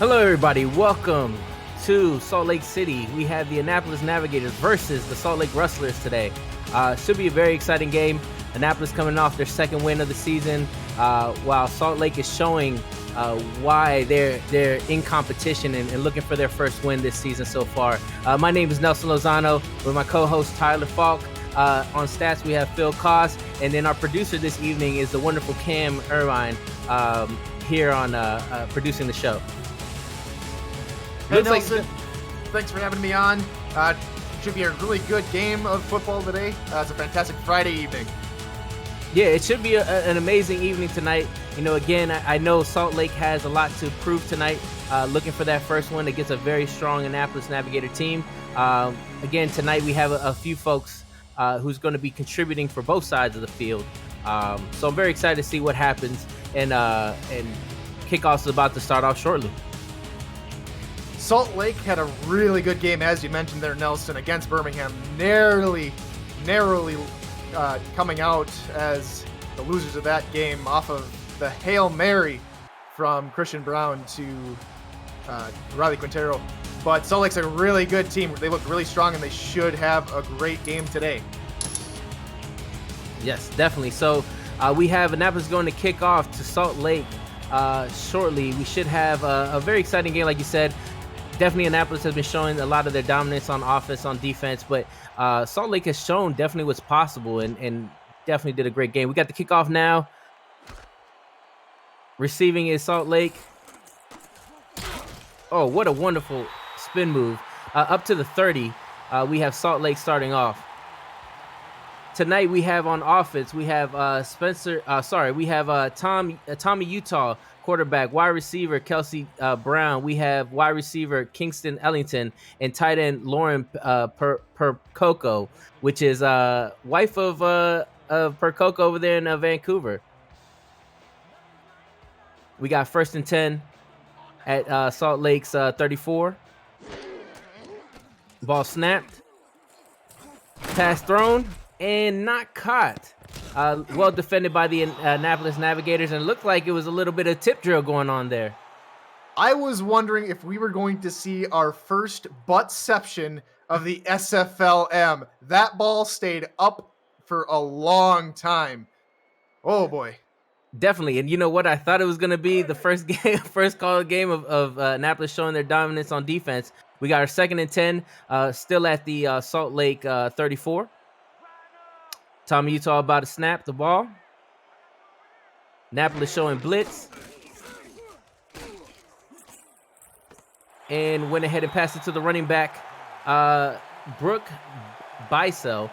Hello, everybody. Welcome to Salt Lake City. We have the Annapolis Navigators versus the Salt Lake Rustlers today. Should be a very exciting game. Annapolis coming off their second win of the season, while Salt Lake is showing why they're in competition and looking for their first win this season so far. My name is Nelson Lozano with my co-host Tyler Falk. On stats, we have Phil Koss, and then our producer this evening is the wonderful Cam Irvine here on producing the show. Hey, Nelson, thanks for having me on. Should be a really good game of football today. It's a fantastic Friday evening. Yeah, it should be an amazing evening tonight. You know, again, I know Salt Lake has a lot to prove tonight, looking for that first one against a very strong Annapolis Navigator team. Again, tonight we have a few folks who's going to be contributing for both sides of the field. So I'm very excited to see what happens, and kickoff is about to start off shortly. Salt Lake had a really good game, as you mentioned there, Nelson, against Birmingham. Narrowly coming out as the losers of that game off of the Hail Mary from Christian Brown to Riley Quintero. But Salt Lake's a really good team. They look really strong, and they should have a great game today. Yes, definitely. So we have Annapolis going to kick off to Salt Lake shortly. We should have a very exciting game, like you said. Definitely Annapolis has been showing a lot of their dominance on offense, on defense, but Salt Lake has shown definitely what's possible and definitely did a great game. We got the kickoff now. Receiving is Salt Lake. Oh, what a wonderful spin move. Up to the 30, we have Salt Lake starting off. Tonight we have on offense, we have Tommy Utah, quarterback, wide receiver Kelsey Brown. We have wide receiver Kingston Ellington and tight end Lauren Percoco, which is wife of Percoco over there in Vancouver. We got 1st and 10 at Salt Lake's 34. Ball snapped. Pass thrown and not caught. Well defended by the Annapolis Navigators, and it looked like it was a little bit of tip drill going on there. I was wondering if we were going to see our first buttception of the SFLm. That ball stayed up for a long time. Oh boy. Definitely. And you know what? I thought it was going to be the first call game of Annapolis showing their dominance on defense. We got our 2nd and 10, still at the Salt Lake 34. Tommy Utah about to snap the ball. Annapolis showing blitz. And went ahead and passed it to the running back, Brooke Bicel,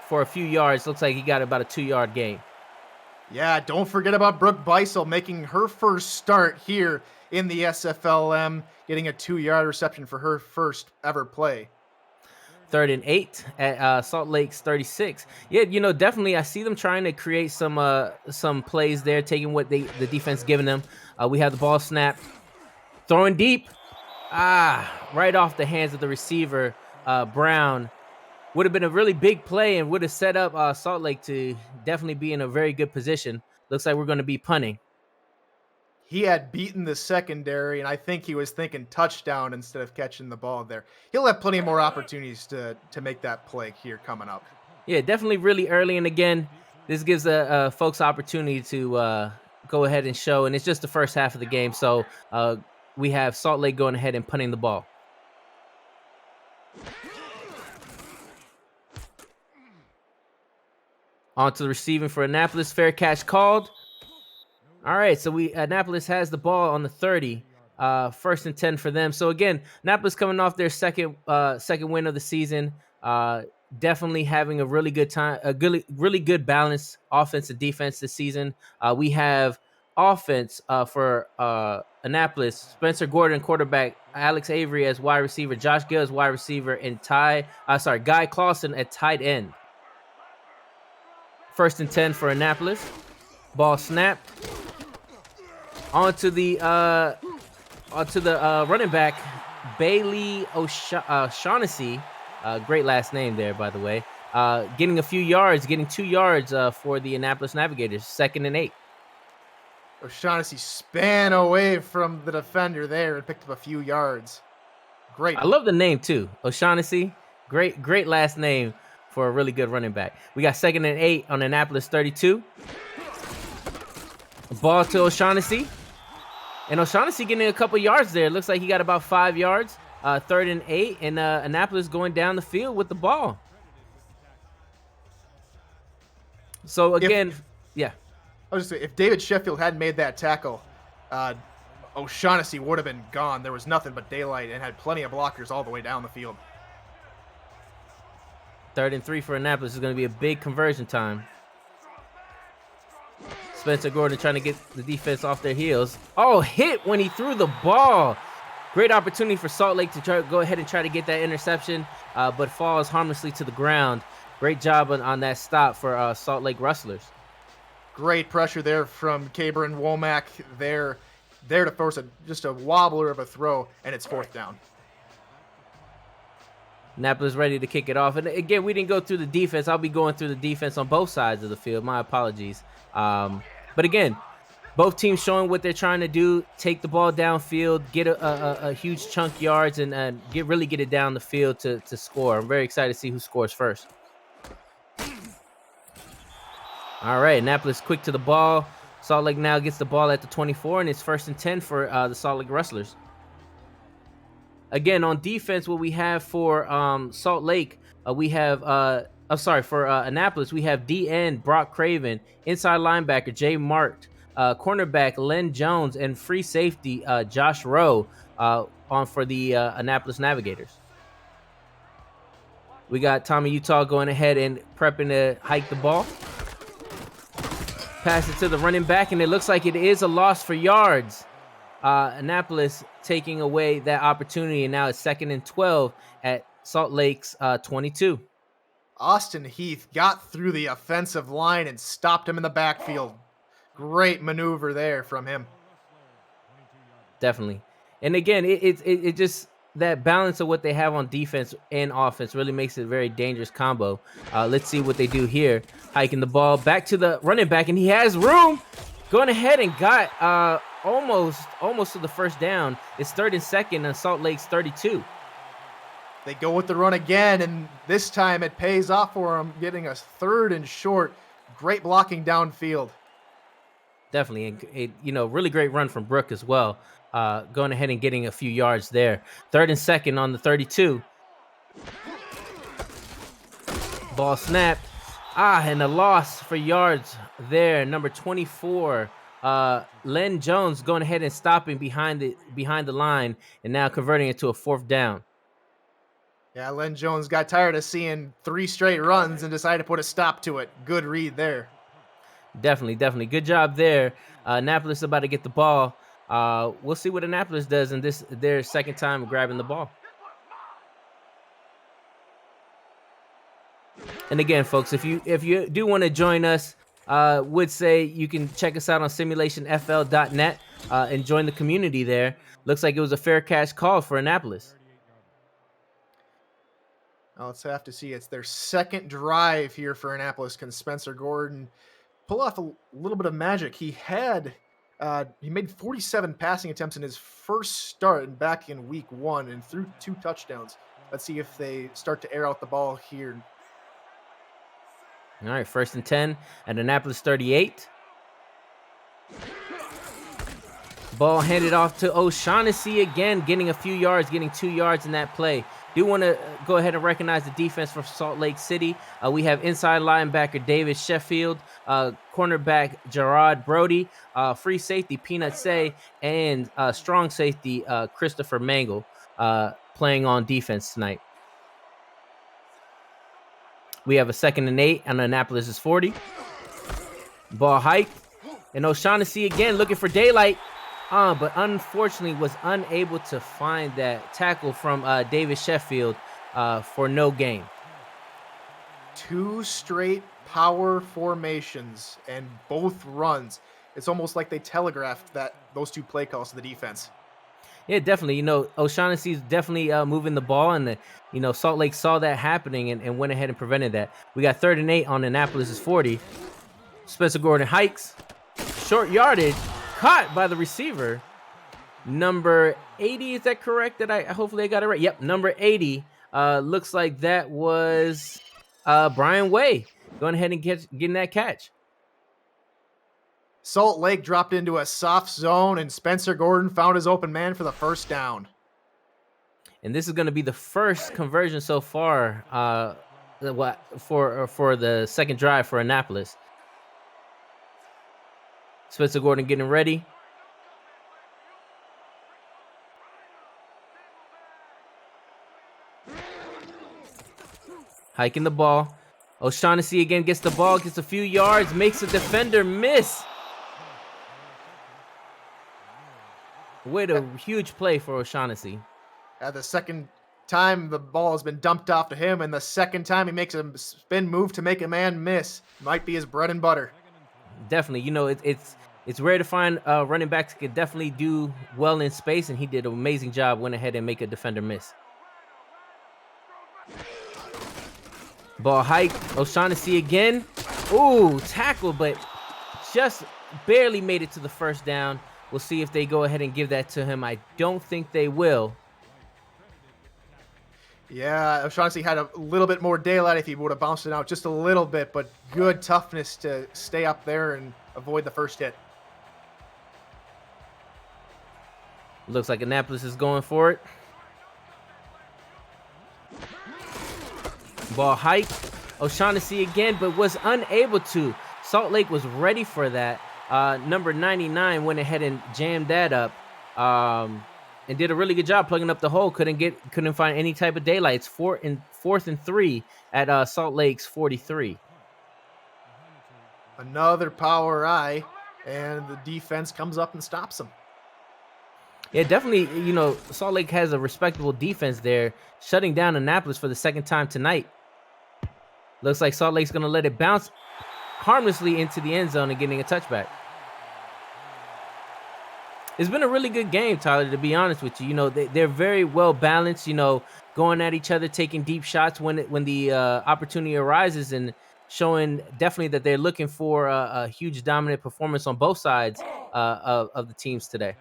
for a few yards. Looks like he got about a 2-yard gain. Yeah, don't forget about Brooke Bicel making her first start here in the SFLm, getting a 2-yard reception for her first ever play. 3rd and 8 at Salt Lake's 36. Yeah, you know, definitely I see them trying to create some plays there, taking what the defense giving them. We have the ball snap, throwing deep, right off the hands of the receiver, Brown. Would have been a really big play and would have set up Salt Lake to definitely be in a very good position. Looks like we're going to be punting. He had beaten the secondary, and I think he was thinking touchdown instead of catching the ball there. He'll have plenty more opportunities to make that play here coming up. Yeah, definitely really early. And again, this gives folks opportunity to go ahead and show. And it's just the first half of the game. So we have Salt Lake going ahead and punting the ball. On to the receiving for Annapolis. Fair catch called. All right, so Annapolis has the ball on the 30, 1st and 10 for them. So again, Annapolis coming off their second win of the season, definitely having a really good time, really good balance offense and defense this season. We have offense for Annapolis: Spencer Gordon, quarterback; Alex Avery as wide receiver; Josh Gill as wide receiver; and Guy Clausen at tight end. 1st and 10 for Annapolis. Ball snapped. Onto the running back, Bailey O'Shaughnessy. Great last name there, by the way. Getting 2 yards for the Annapolis Navigators. 2nd and 8. O'Shaughnessy span away from the defender there and picked up a few yards. Great. I love the name too, O'Shaughnessy. Great last name for a really good running back. We got 2nd and 8 on Annapolis 32. Ball to O'Shaughnessy. And O'Shaughnessy getting a couple yards there. Looks like he got about 5 yards. 3rd and 8, and Annapolis going down the field with the ball. So again, yeah. I was just saying, if David Sheffield hadn't made that tackle, O'Shaughnessy would have been gone. There was nothing but daylight and had plenty of blockers all the way down the field. 3rd and 3 for Annapolis is going to be a big conversion time. Spencer Gordon trying to get the defense off their heels. Oh, hit when he threw the ball. Great opportunity for Salt Lake to go ahead and try to get that interception, but falls harmlessly to the ground. Great job on that stop for Salt Lake Rustlers. Great pressure there from Cabron Womack there to force just a wobbler of a throw, and it's 4th down. Annapolis ready to kick it off. And again, we didn't go through the defense. I'll be going through the defense on both sides of the field. My apologies. But again, both teams showing what they're trying to do. Take the ball downfield, get a huge chunk yards, and really get it down the field to score. I'm very excited to see who scores first. All right, Annapolis quick to the ball. Salt Lake now gets the ball at the 24, and it's 1st and 10 for the Salt Lake Rustlers. Again, on defense, what we have for Salt Lake, we have for Annapolis, we have DN Brock Craven, inside linebacker Jay Marked, cornerback Len Jones, and free safety Josh Rowe on for the Annapolis Navigators. We got Tommy Utah going ahead and prepping to hike the ball. Pass it to the running back, and it looks like it is a loss for yards. Annapolis taking away that opportunity, and now it's 2nd and 12 at Salt Lake's 22. Austin Heath got through the offensive line and stopped him in the backfield. Great maneuver there from him. Definitely. And again, it just, that balance of what they have on defense and offense really makes it a very dangerous combo. Let's see what they do here. Hiking the ball back to the running back, and he has room. Going ahead and got almost to the 1st down. It's 3rd and 2nd on Salt Lake's 32. They go with the run again, and this time it pays off for them, getting a 3rd and short. Great blocking downfield. Definitely, and really great run from Brooke as well. Going ahead and getting a few yards there. 3rd and 2nd on the 32. Ball snapped. And a loss for yards there. Number 24, Len Jones going ahead and stopping behind the line, and now converting it to a 4th down. Yeah, Len Jones got tired of seeing 3 straight runs and decided to put a stop to it. Good read there. Definitely. Good job there. Annapolis about to get the ball. We'll see what Annapolis does in their 2nd time grabbing the ball. And again, folks, if you do want to join us, would say you can check us out on simulationfl.net and join the community there. Looks like it was a fair catch call for Annapolis. Now let's have to see. It's their 2nd drive here for Annapolis. Can Spencer Gordon pull off a little bit of magic? He made 47 passing attempts in his first start back in week 1 and threw 2 touchdowns. Let's see if they start to air out the ball here. All right, 1st and 10 at Annapolis 38. Ball handed off to O'Shaughnessy again, getting a few yards, getting 2 yards in that play. Do want to go ahead and recognize the defense for Salt Lake City. We have inside linebacker David Sheffield, cornerback Gerard Brody, free safety Peanut Say, and strong safety Christopher Mangle playing on defense tonight. We have a 2nd and 8 on Annapolis' 40. Ball hiked. And O'Shaughnessy again looking for daylight. But unfortunately was unable to find that tackle from David Sheffield for no gain. 2 straight power formations and both runs. It's almost like they telegraphed those 2 play calls to the defense. Yeah, definitely. O'Shaughnessy's definitely moving the ball, and Salt Lake saw that happening and went ahead and prevented that. We got 3rd and 8 on Annapolis' 40. Spencer Gordon hikes, short yardage, caught by the receiver. Number 80, is that correct? Hopefully I got it right. Yep, number 80. Looks like that was Brian Way going ahead and getting that catch. Salt Lake dropped into a soft zone, and Spencer Gordon found his open man for the first down. And this is going to be the first conversion so far for the second drive for Annapolis. Spencer Gordon getting ready. Hiking the ball. O'Shaughnessy again gets the ball, gets a few yards, makes a defender miss. What a huge play for O'Shaughnessy. The second time the ball has been dumped off to him, and the second time he makes a spin move to make a man miss. Might be his bread and butter. Definitely. You know, it's rare to find running backs that can definitely do well in space, and he did an amazing job, went ahead and make a defender miss. Ball hike, O'Shaughnessy again. Ooh, tackle, but just barely made it to the first down. We'll see if they go ahead and give that to him. I don't think they will. Yeah, O'Shaughnessy had a little bit more daylight if he would have bounced it out just a little bit, but good toughness to stay up there and avoid the first hit. Looks like Annapolis is going for it. Ball hike. O'Shaughnessy again, but was unable to. Salt Lake was ready for that. Number 99 went ahead and jammed that up. And did a really good job plugging up the hole. Couldn't find any type of daylight. It's fourth and 3 at Salt Lake's 43. Another power eye, and the defense comes up and stops him. Yeah, definitely. You know, Salt Lake has a respectable defense there, shutting down Annapolis for the second time tonight. Looks like Salt Lake's going to let it bounce harmlessly into the end zone and getting a touchback. It's been a really good game, Tyler, to be honest with you. You know, they're very well balanced, you know, going at each other, taking deep shots when the opportunity arises, and showing definitely that they're looking for a huge dominant performance on both sides of the teams today.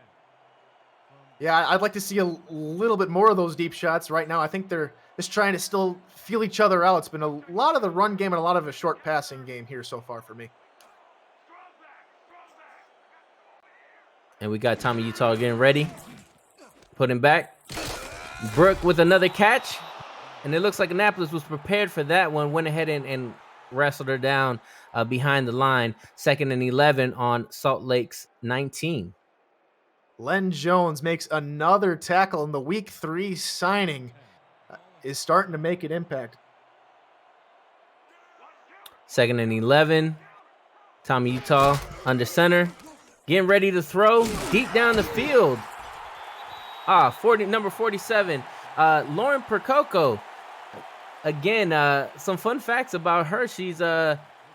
Yeah, I'd like to see a little bit more of those deep shots right now. I think they're just trying to still feel each other out. It's been a lot of the run game and a lot of a short passing game here so far for me. And we got Tommy Utah getting ready. Put him back. Brooke with another catch. And it looks like Annapolis was prepared for that one. Went ahead and wrestled her down behind the line. 2nd and 11 on Salt Lake's 19. Len Jones makes another tackle, and the week 3 signing is starting to make an impact. 2nd and 11. Tommy Utah under center. Getting ready to throw deep down the field. Number 47, Lauren Percoco. Again, some fun facts about her. She's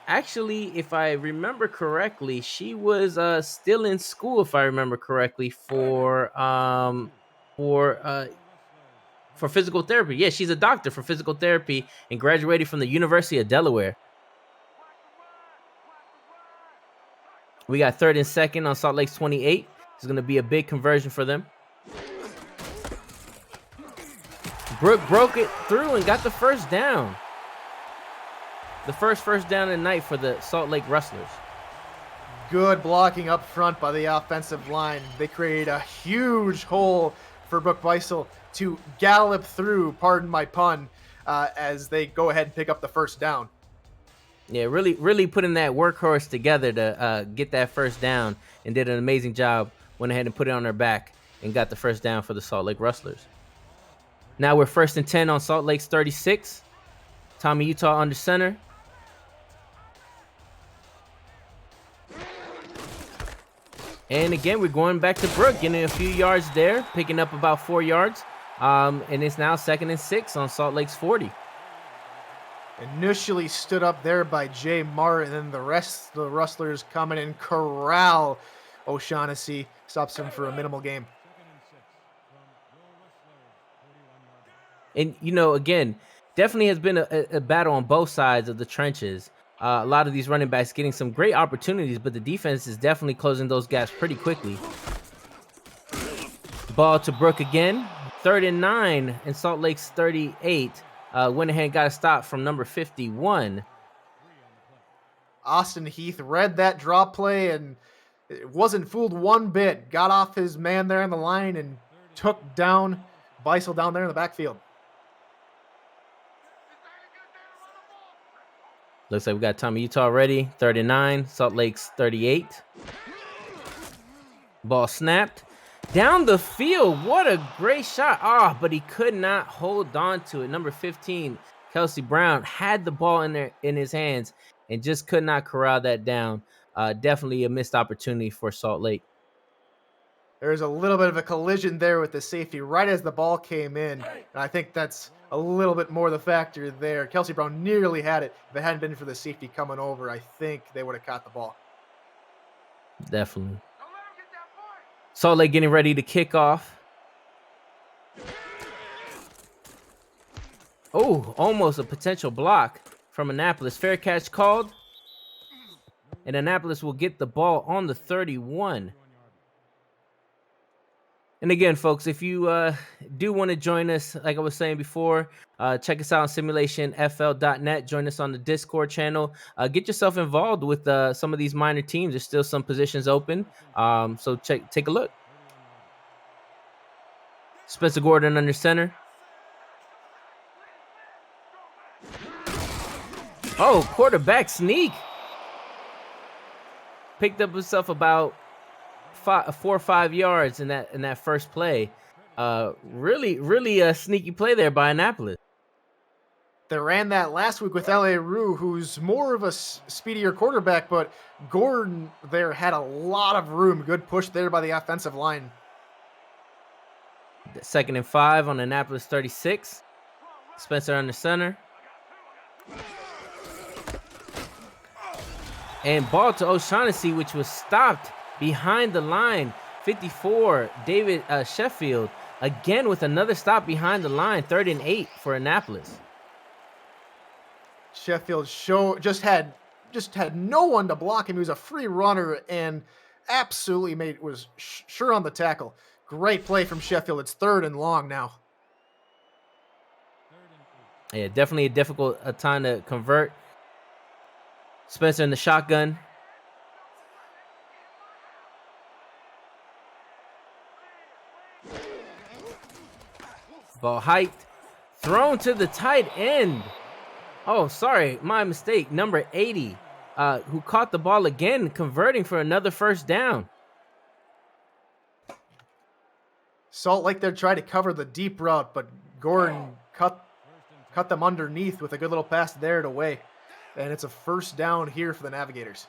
actually, if I remember correctly, she was still in school, if I remember correctly, for physical therapy. Yeah, she's a doctor for physical therapy and graduated from the University of Delaware. We got 3rd and 2nd on Salt Lake's 28. It's going to be a big conversion for them. Brooke broke it through and got the first down. The first down of the night for the Salt Lake Rustlers. Good blocking up front by the offensive line. They create a huge hole for Brooke Beisel to gallop through, pardon my pun, as they go ahead and pick up the first down. Yeah, really putting that workhorse together to get that first down, and did an amazing job. Went ahead and put it on their back and got the first down for the Salt Lake Rustlers. Now we're 1st and 10 on Salt Lake's 36. Tommy Utah under center. And again, we're going back to Brooke, getting a few yards there, picking up about 4 yards. And it's now 2nd and 6 on Salt Lake's 40. Initially stood up there by Jay Martin, and then the rest of the Rustlers come in and corral O'Shaughnessy, stops him for a minimal gain. And, you know, again, definitely has been a battle on both sides of the trenches. A lot of these running backs getting some great opportunities, but the defense is definitely closing those gaps pretty quickly. Ball to Brook again. 3rd and 9 in Salt Lake's 38. Went ahead and got a stop from number 51. Austin Heath read that draw play and it wasn't fooled one bit. Got off his man there on the line and took down Beisel down there in the backfield. Looks like we got Tommy Utah ready. 3rd and 9, Salt Lake's 38. Ball snapped. Down the field. What a great shot. But he could not hold on to it. Number 15, Kelsey Brown, had the ball in his hands and just could not corral that down. Definitely a missed opportunity for Salt Lake. There's a little bit of a collision there with the safety right as the ball came in. And I think that's a little bit more the factor there. Kelsey Brown nearly had it. If it hadn't been for the safety coming over, I think they would have caught the ball. Definitely. Salt Lake getting ready to kick off. Oh, almost a potential block from Annapolis. Fair catch called. And Annapolis will get the ball on the 31. And again, folks, if you do want to join us, like I was saying before, check us out on simulationfl.net. Join us on the Discord channel. Get yourself involved with some of these minor teams. There's still some positions open. So take a look. Spencer Gordon under center. Oh, quarterback sneak. Picked up himself about 4 or 5 yards in that first play. Really a sneaky play there by Annapolis. They ran that last week with L.A. Rue, who's more of a speedier quarterback, but Gordon there had a lot of room. Good push there by the offensive line. 2nd and 5 on Annapolis 36. Spencer under center. And ball to O'Shaughnessy, which was stopped behind the line. 54, David Sheffield, again with another stop behind the line. 3rd and 8 for Annapolis. Sheffield just had no one to block him. He was a free runner and absolutely was sure on the tackle. Great play from Sheffield. It's 3rd and long now. Yeah, definitely a difficult time to convert. Spencer in the shotgun. Ball hiked. Thrown to the tight end. Oh, sorry. My mistake. Number 80, who caught the ball again, converting for another first down. Salt Lake there tried to cover the deep route, but Gordon cut them underneath with a good little pass there to Way. And it's a first down here for the Navigators.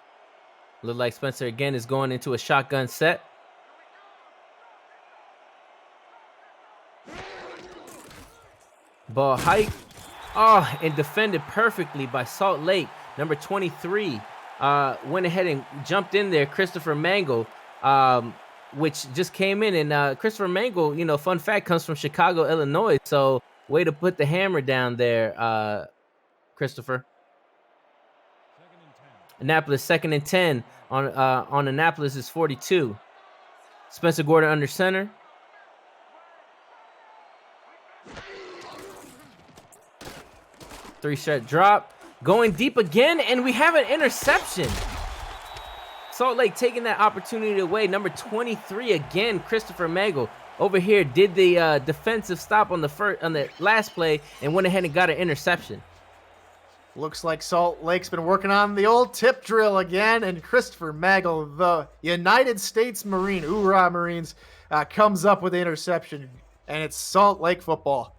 Look like Spencer again is going into a shotgun set. Ball hike. Oh, and defended perfectly by Salt Lake. Number 23 went ahead and jumped in there. Christopher Mangle, which just came in. And Christopher Mangle, fun fact, comes from Chicago, Illinois. So way to put the hammer down there, Christopher. Annapolis 2nd and 10 on Annapolis is 42. Spencer Gordon under center. Three-shot drop. Going deep again, and we have an interception. Salt Lake taking that opportunity away. Number 23 again, Christopher Mangle over here did the defensive stop on the last play and went ahead and got an interception. Looks like Salt Lake's been working on the old tip drill again, and Christopher Mangle, the United States Marine, hoorah Marines, comes up with the interception, and it's Salt Lake football.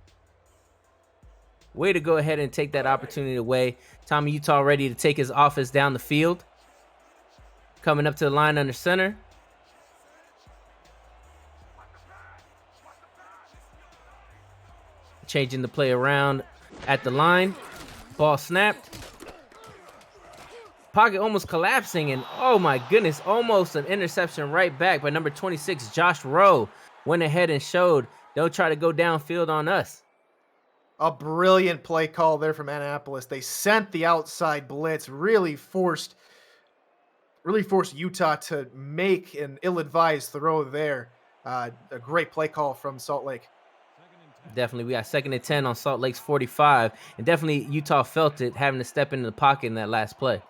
Way to go ahead and take that opportunity away. Tommy Utah ready to take his offense down the field. Coming up to the line under center. Changing the play around at the line. Ball snapped. Pocket almost collapsing, and oh my goodness, almost an interception right back by number 26, Josh Rowe. Went ahead and showed, don't try to go downfield on us. A brilliant play call there from Annapolis. They sent the outside blitz, really forced Utah to make an ill-advised throw there. A great play call from Salt Lake. Definitely, we got 2nd and 10 on Salt Lake's 45, and definitely Utah felt it having to step into the pocket in that last play.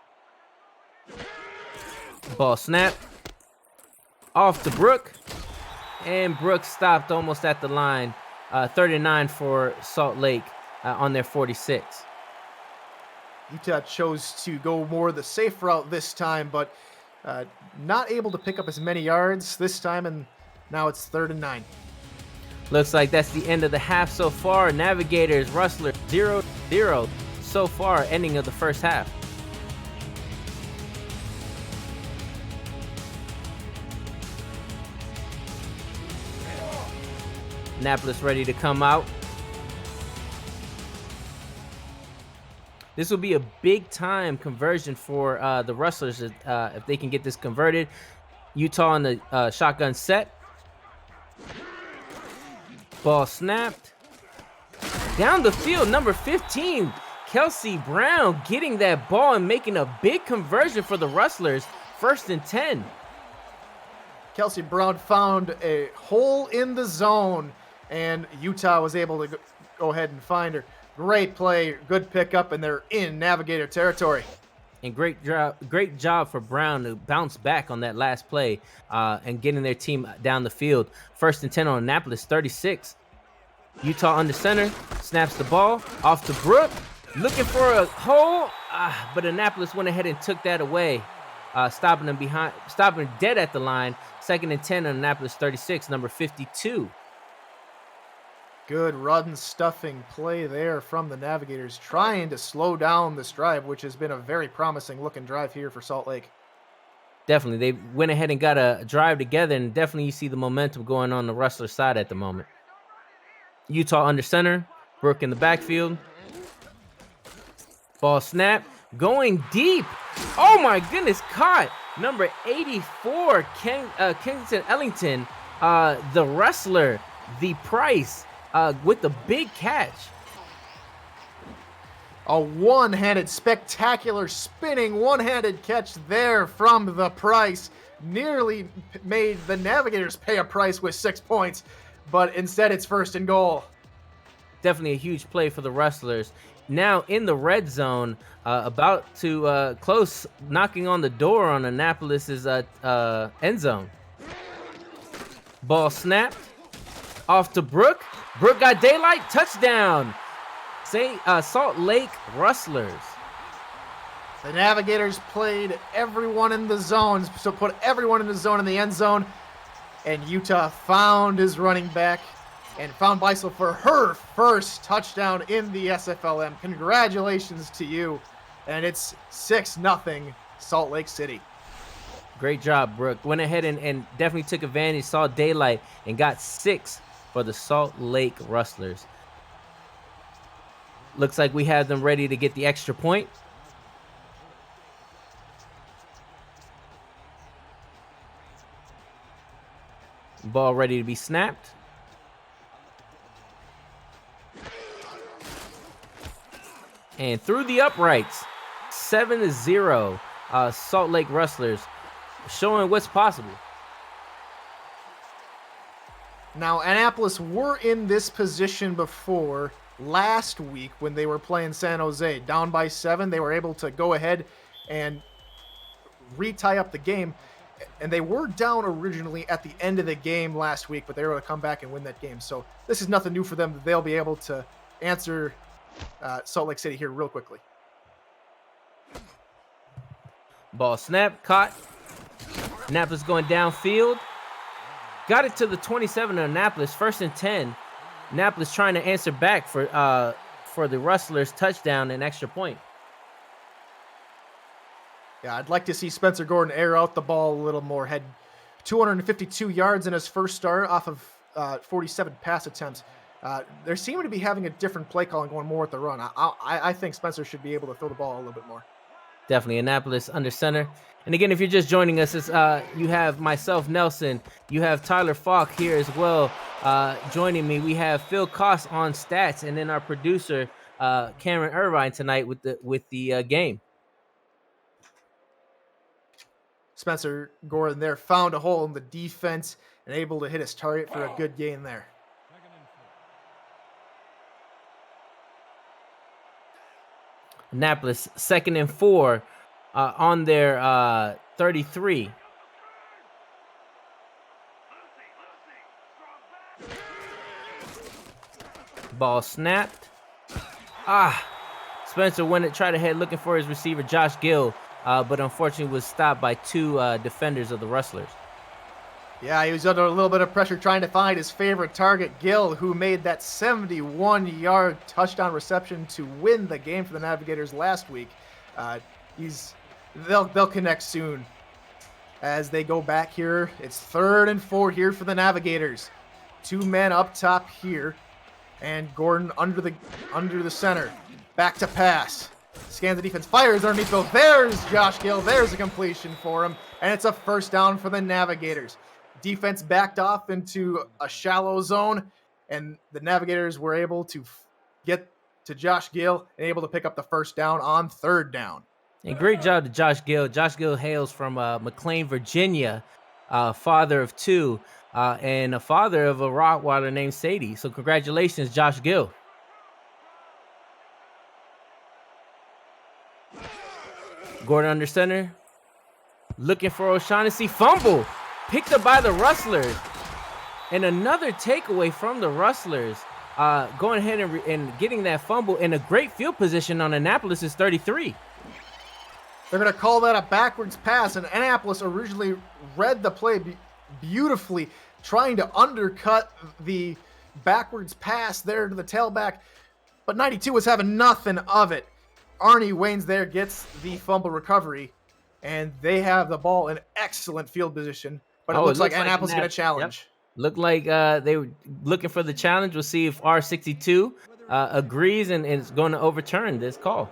Ball snap off to Brook, and Brook stopped almost at the line. 39 for Salt Lake on their 46. Utah chose to go more the safe route this time, but not able to pick up as many yards this time, and now it's 3rd and 9. Looks like that's the end of the half so far. Navigators, Rustlers, 0-0 so far, ending of the first half. Annapolis ready to come out. This will be a big time conversion for the Rustlers if they can get this converted. Utah on the shotgun set. Ball snapped. Down the field, number 15, Kelsey Brown getting that ball and making a big conversion for the Rustlers. 1st and 10. Kelsey Brown found a hole in the zone, and Utah was able to go ahead and find her. Great play, good pickup, and they're in Navigator territory. And great job for Brown to bounce back on that last play and getting their team down the field. 1st and 10 on Annapolis, 36. Utah under center, snaps the ball off to Brook, looking for a hole, but Annapolis went ahead and took that away, stopping dead at the line. 2nd and 10 on Annapolis, 36, number 52. Good run stuffing play there from the Navigators, trying to slow down this drive, which has been a very promising looking drive here for Salt Lake. Definitely, they went ahead and got a drive together, and definitely you see the momentum going on the Rustler side at the moment. Utah under center, Brook in the backfield. Ball snap, going deep. Oh my goodness, caught. Number 84, Kensington Ellington, the wrestler, the Price, with the big catch. A one-handed, spectacular, spinning one-handed catch there from the Price. Nearly made the Navigators pay a price with 6 points, but instead it's 1st and goal. Definitely a huge play for the Rustlers. Now in the red zone, about to close, knocking on the door on Annapolis's end zone. Ball snapped off to Brook. Brook got daylight, touchdown. Salt Lake Rustlers. The Navigators played everyone in the zones, so put everyone in the zone in the end zone, and Utah found his running back and found Beisel for her first touchdown in the SFLm. Congratulations to you, and it's 6-0 Salt Lake City. Great job, Brook. Went ahead and definitely took advantage, saw daylight, and got 6 for the Salt Lake Rustlers. Looks like we have them ready to get the extra point. Ball ready to be snapped. And through the uprights, 7-0, Salt Lake Rustlers, showing what's possible. Now, Annapolis were in this position before last week when they were playing San Jose. Down by 7, they were able to go ahead and re-tie up the game. And they were down originally at the end of the game last week, but they were able to come back and win that game. So this is nothing new for them. They'll be able to answer Salt Lake City here real quickly. Ball snap, caught. Annapolis going downfield. Got it to the 27 of Annapolis, 1st and 10. Annapolis trying to answer back for the Rustlers' touchdown and extra point. Yeah, I'd like to see Spencer Gordon air out the ball a little more. Had 252 yards in his first start off of 47 pass attempts. They seem to be having a different play call and going more at the run. I think Spencer should be able to throw the ball a little bit more. Definitely Annapolis under center. And again, if you're just joining us, it's, you have myself, Nelson. You have Tyler Falk here as well joining me. We have Phil Koss on stats, and then our producer, Cameron Irvine, tonight with the game. Spencer Gordon there found a hole in the defense and able to hit his target for a good gain there. Annapolis 2nd and 4 on their 33. Ball snapped. Spencer went and tried to head looking for his receiver, Josh Gill, but unfortunately was stopped by 2 defenders of the Rustlers. Yeah, he was under a little bit of pressure trying to find his favorite target, Gill, who made that 71-yard touchdown reception to win the game for the Navigators last week. They'll connect soon as they go back here. It's 3rd and 4 here for the Navigators. 2 men up top here, and Gordon under the center. Back to pass. Scans the defense, fires underneath though. There's Josh Gill. There's a completion for him, and it's a 1st down for the Navigators. Defense backed off into a shallow zone, and the Navigators were able to get to Josh Gill and able to pick up the 1st down on 3rd down. And great job to Josh Gill. Josh Gill hails from McLean, Virginia, father of 2, and a father of a Rottweiler named Sadie. So congratulations, Josh Gill. Gordon under center, looking for O'Shaughnessy. Fumble picked up by the Rustlers, and another takeaway from the Rustlers, going ahead and getting that fumble in a great field position on Annapolis's 33. They're going to call that a backwards pass, and Annapolis originally read the play beautifully, trying to undercut the backwards pass there to the tailback, but 92 was having nothing of it. Arnie Waynes there gets the fumble recovery, and they have the ball in excellent field position, but it looks like Annapolis is going to challenge. Yep. Looked like they were looking for the challenge. We'll see if R62 agrees and is going to overturn this call.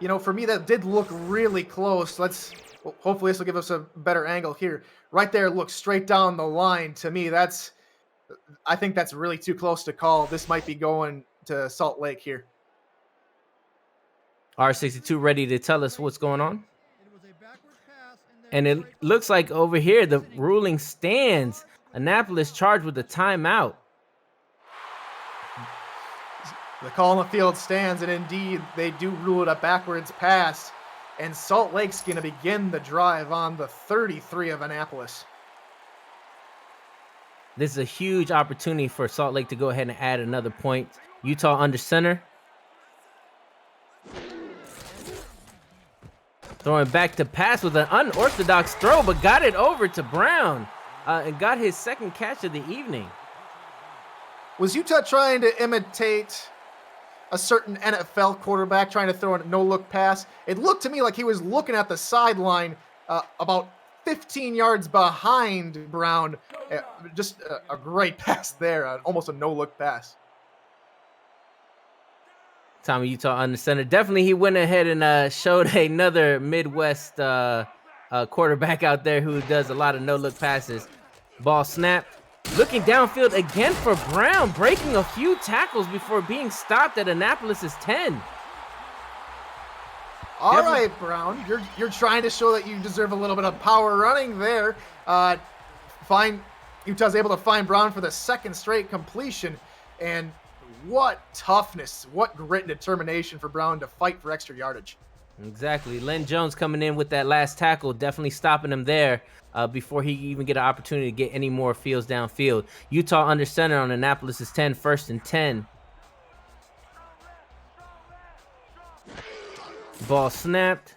You know, for me, that did look really close. Hopefully this will give us a better angle here. Right there, looks straight down the line. To me, I think that's really too close to call. This might be going to Salt Lake here. R62 ready to tell us what's going on. And it looks like over here the ruling stands. Annapolis charged with a timeout. The call on the field stands, and indeed they do rule it a backwards pass. And Salt Lake's going to begin the drive on the 33 of Annapolis. This is a huge opportunity for Salt Lake to go ahead and add another point. Utah under center. Throwing back to pass with an unorthodox throw, but got it over to Brown and got his 2nd catch of the evening. Was Utah trying to imitate a certain NFL quarterback trying to throw a no-look pass? It looked to me like he was looking at the sideline about 15 yards behind Brown. Just a great pass there, almost a no-look pass. Tommy Utah under center. Definitely he went ahead and showed another Midwest quarterback out there who does a lot of no-look passes. Ball snapped. Looking downfield again for Brown, breaking a few tackles before being stopped at Annapolis's 10. All right, Brown, you're trying to show that you deserve a little bit of power running there. Utah's able to find Brown for the 2nd straight completion, and what toughness, what grit and determination for Brown to fight for extra yardage. Exactly. Len Jones coming in with that last tackle, definitely stopping him there before he even get an opportunity to get any more fields downfield. Utah under center on Annapolis's 10, 1st and 10. Ball snapped.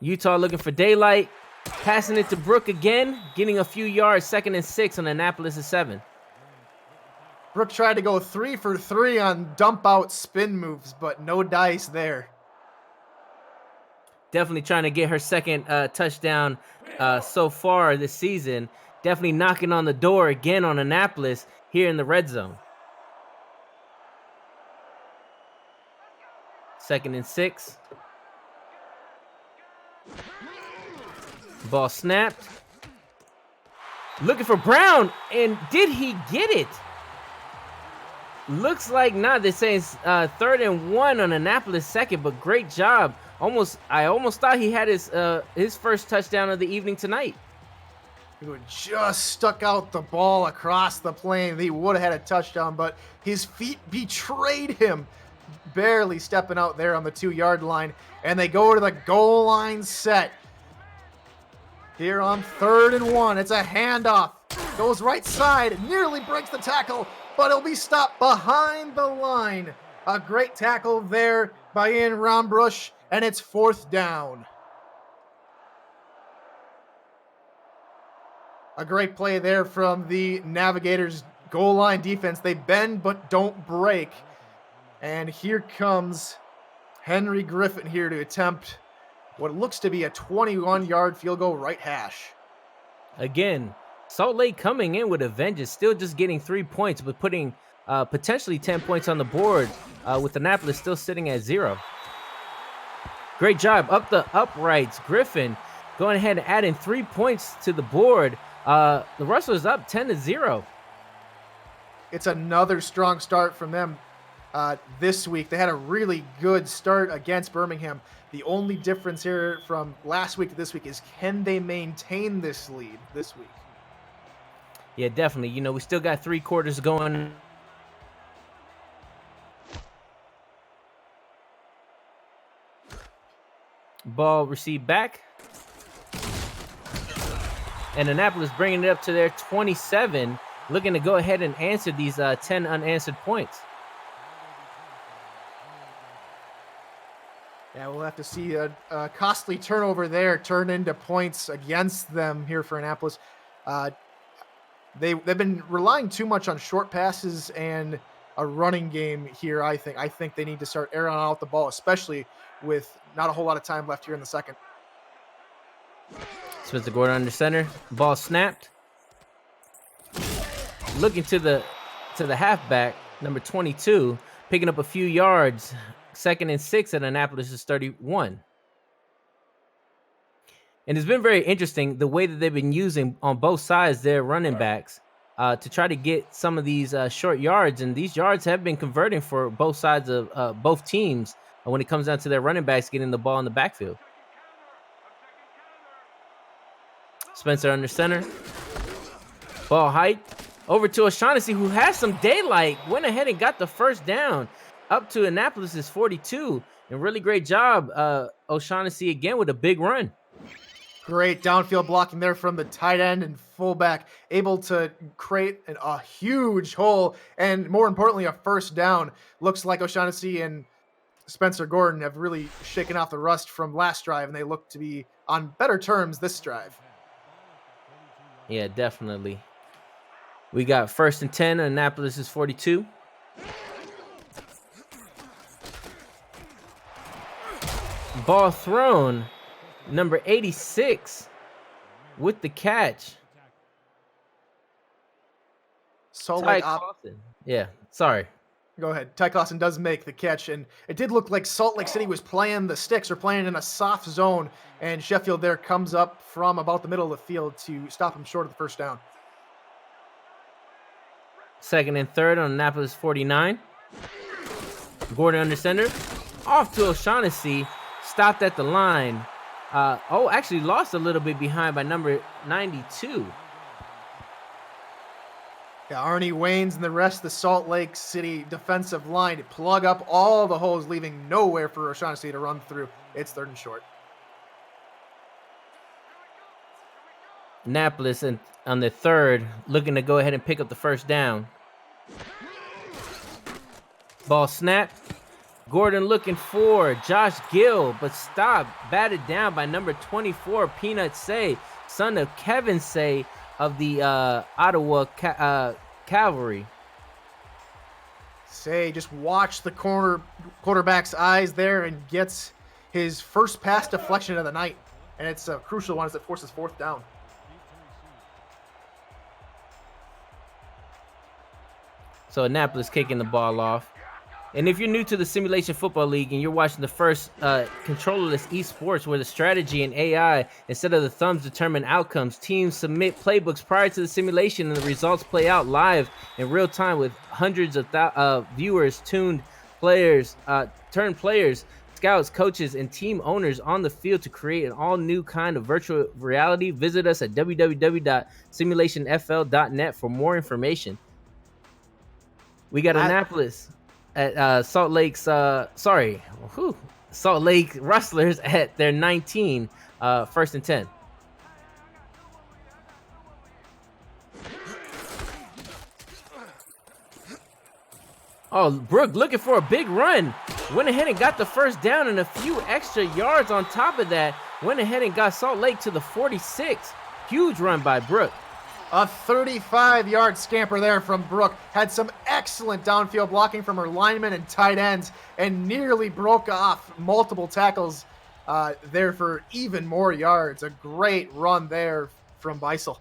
Utah looking for daylight. Passing it to Brook again, getting a few yards, 2nd and 6 on Annapolis's 7. Brook tried to go 3 for 3 on dump out spin moves, but no dice there. Definitely trying to get her 2nd touchdown so far this season. Definitely knocking on the door again on Annapolis here in the red zone. 2nd and 6. Ball snapped. Looking for Brown, and did he get it? Looks like not. They're saying 3rd and 1 on Annapolis 2nd, but great job. I almost thought he had his first touchdown of the evening tonight. He would just stuck out the ball across the plane. He would have had a touchdown, but his feet betrayed him. Barely stepping out there on the 2-yard line, and they go to the goal line set. Here on 3rd and 1, it's a handoff. Goes right side, nearly breaks the tackle, but it'll be stopped behind the line. A great tackle there by Ian Rombrush, and it's 4th down. A great play there from the Navigators goal line defense. They bend but don't break. And here comes Henry Griffin here to attempt what looks to be a 21-yard field goal right hash. Again, Salt Lake coming in with a vengeance, still just getting 3 points, but putting potentially 10 points on the board with Annapolis still sitting at 0. Great job up the uprights. Griffin going ahead and adding 3 points to the board. The Rustlers up 10-0. It's another strong start from them this week. They had a really good start against Birmingham. The only difference here from last week to this week is, can they maintain this lead this week? Yeah, definitely. You know, we still got 3 quarters going. Ball received back. And Annapolis bringing it up to their 27, looking to go ahead and answer these 10 unanswered points. Yeah, we'll have to see a costly turnover there turn into points against them here for Annapolis. They've been relying too much on short passes and a running game here, I think. I think they need to start airing out the ball, especially with not a whole lot of time left here in the second. Spencer Gordon under center. Ball snapped. Looking to the halfback, number 22, picking up a few yards. 2nd and 6 at Annapolis is 31. And it's been very interesting the way that they've been using on both sides their running backs to try to get some of these short yards. And these yards have been converting for both sides of both teams when it comes down to their running backs getting the ball in the backfield. Spencer under center. Ball height. Over to O'Shaughnessy, who has some daylight. Went ahead and got the first down. Up to Annapolis' 42. And really great job, O'Shaughnessy again with a big run. Great downfield blocking there from the tight end and fullback, able to create a huge hole and, more importantly, a first down. Looks like O'Shaughnessy and Spencer Gordon have really shaken off the rust from last drive, and they look to be on better terms this drive. Yeah, definitely. We got 1st and 10. Annapolis is 42. Ball thrown. Number 86 with the catch. Ty Clausen. Yeah, sorry. Go ahead. Ty Clausen does make the catch, and it did look like Salt Lake City was playing the sticks or playing in a soft zone, and Sheffield there comes up from about the middle of the field to stop him short of the first down. 2nd and 3rd on Annapolis 49. Gordon under center. Off to O'Shaughnessy. Stopped at the line. Actually lost a little bit behind by number 92. Yeah, Arnie Waynes and the rest of the Salt Lake City defensive line to plug up all the holes, leaving nowhere for O'Shaughnessy to run through. It's 3rd and short. Annapolis on the 3rd, looking to go ahead and pick up the first down. Ball snapped. Gordon looking for Josh Gill, but stopped, batted down by number 24, Peanut Say, son of Kevin Say of the Ottawa Cavalry. Say just watch the quarterback's eyes there and gets his first pass deflection of the night. And it's a crucial one as it forces 4th down. So Annapolis kicking the ball off. And if you're new to the Simulation Football League and you're watching the first controllerless esports where the strategy and AI instead of the thumbs determine outcomes, teams submit playbooks prior to the simulation and the results play out live in real time with hundreds of viewers, turned players, scouts, coaches, and team owners on the field to create an all new kind of virtual reality. Visit us at www.simulationfl.net for more information. We got Annapolis at Salt Lake Rustlers at their 19, first and 10. Oh, Brooke looking for a big run. Went ahead and got the first down and a few extra yards on top of that. Went ahead and got Salt Lake to the 46. Huge run by Brooke. A 35-yard scamper there from Brooke. Had some excellent downfield blocking from her linemen and tight ends and nearly broke off multiple tackles there for even more yards. A great run there from Beisel.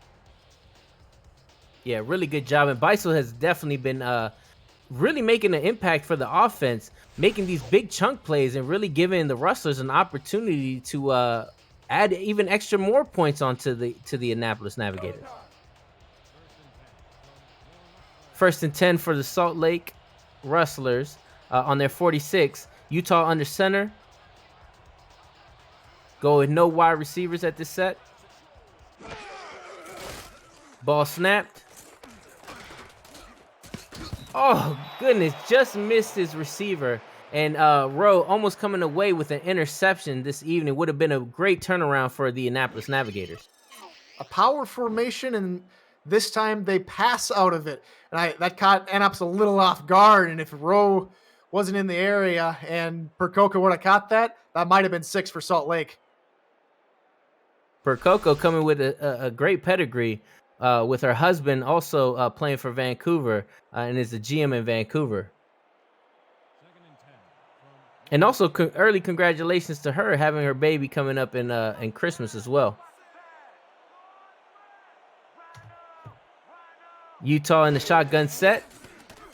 Yeah, really good job. And Beisel has definitely been really making an impact for the offense, making these big chunk plays and really giving the Rustlers an opportunity to add even extra more points onto the Annapolis Navigators. First and 10 for the Salt Lake Rustlers on their 46. Utah under center. Go with no wide receivers at this set. Ball snapped. Oh, goodness. Just missed his receiver. And Rowe almost coming away with an interception this evening. Would have been a great turnaround for the Annapolis Navigators. A power formation, and this time they pass out of it. And that caught Annapolis a little off guard. And if Rowe wasn't in the area and Percoco would have caught that, that might have been 6 for Salt Lake. Percoco coming with a great pedigree with her husband also playing for Vancouver and is the GM in Vancouver. And also early congratulations to her having her baby coming up in Christmas as well. Utah in the shotgun set.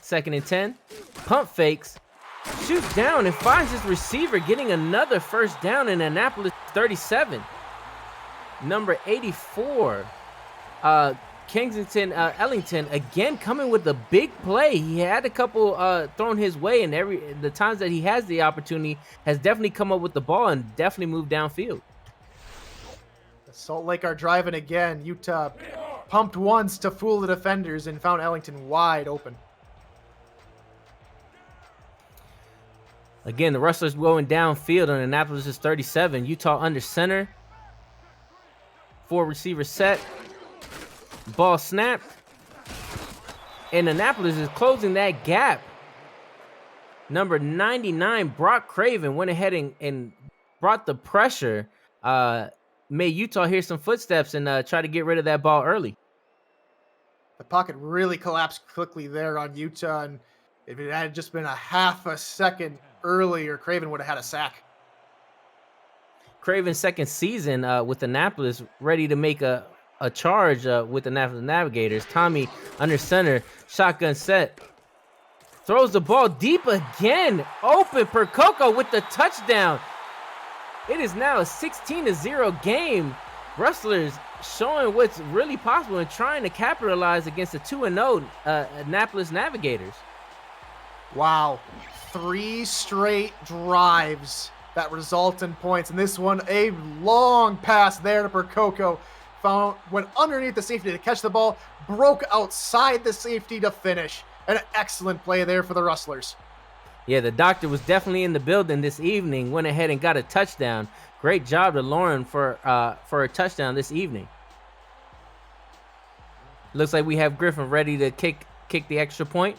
Second and 10. Pump fakes. Shoots down and finds his receiver, getting another first down in Annapolis 37. Number 84. Kensington Ellington again coming with a big play. He had a couple thrown his way, and the times that he has the opportunity has definitely come up with the ball and definitely moved downfield. Salt Lake are driving again. Utah pumped once to fool the defenders and found Ellington wide open. Again, the Rustlers going downfield on Annapolis is 37. Utah under center. 4 receiver set. Ball snapped. And Annapolis is closing that gap. Number 99, Brock Craven, went ahead and brought the pressure. Made Utah hear some footsteps and try to get rid of that ball early. The pocket really collapsed quickly there on Utah, and if it had just been a half a second earlier, Craven would have had a sack. Craven's second season with Annapolis, ready to make a charge with the Annapolis Navigators. Tommy under center, shotgun set. Throws the ball deep again. Open, Percoco with the touchdown. It is now a 16-0 game. Rustlers showing what's really possible and trying to capitalize against the 2-0 Annapolis Navigators. Wow. 3 straight drives that result in points. And this one, a long pass there to Percoco. Went underneath the safety to catch the ball, broke outside the safety to finish. An excellent play there for the Rustlers. Yeah, the doctor was definitely in the building this evening. Went ahead and got a touchdown. Great job to Lauren for a touchdown this evening. Looks like we have Griffin ready to kick the extra point.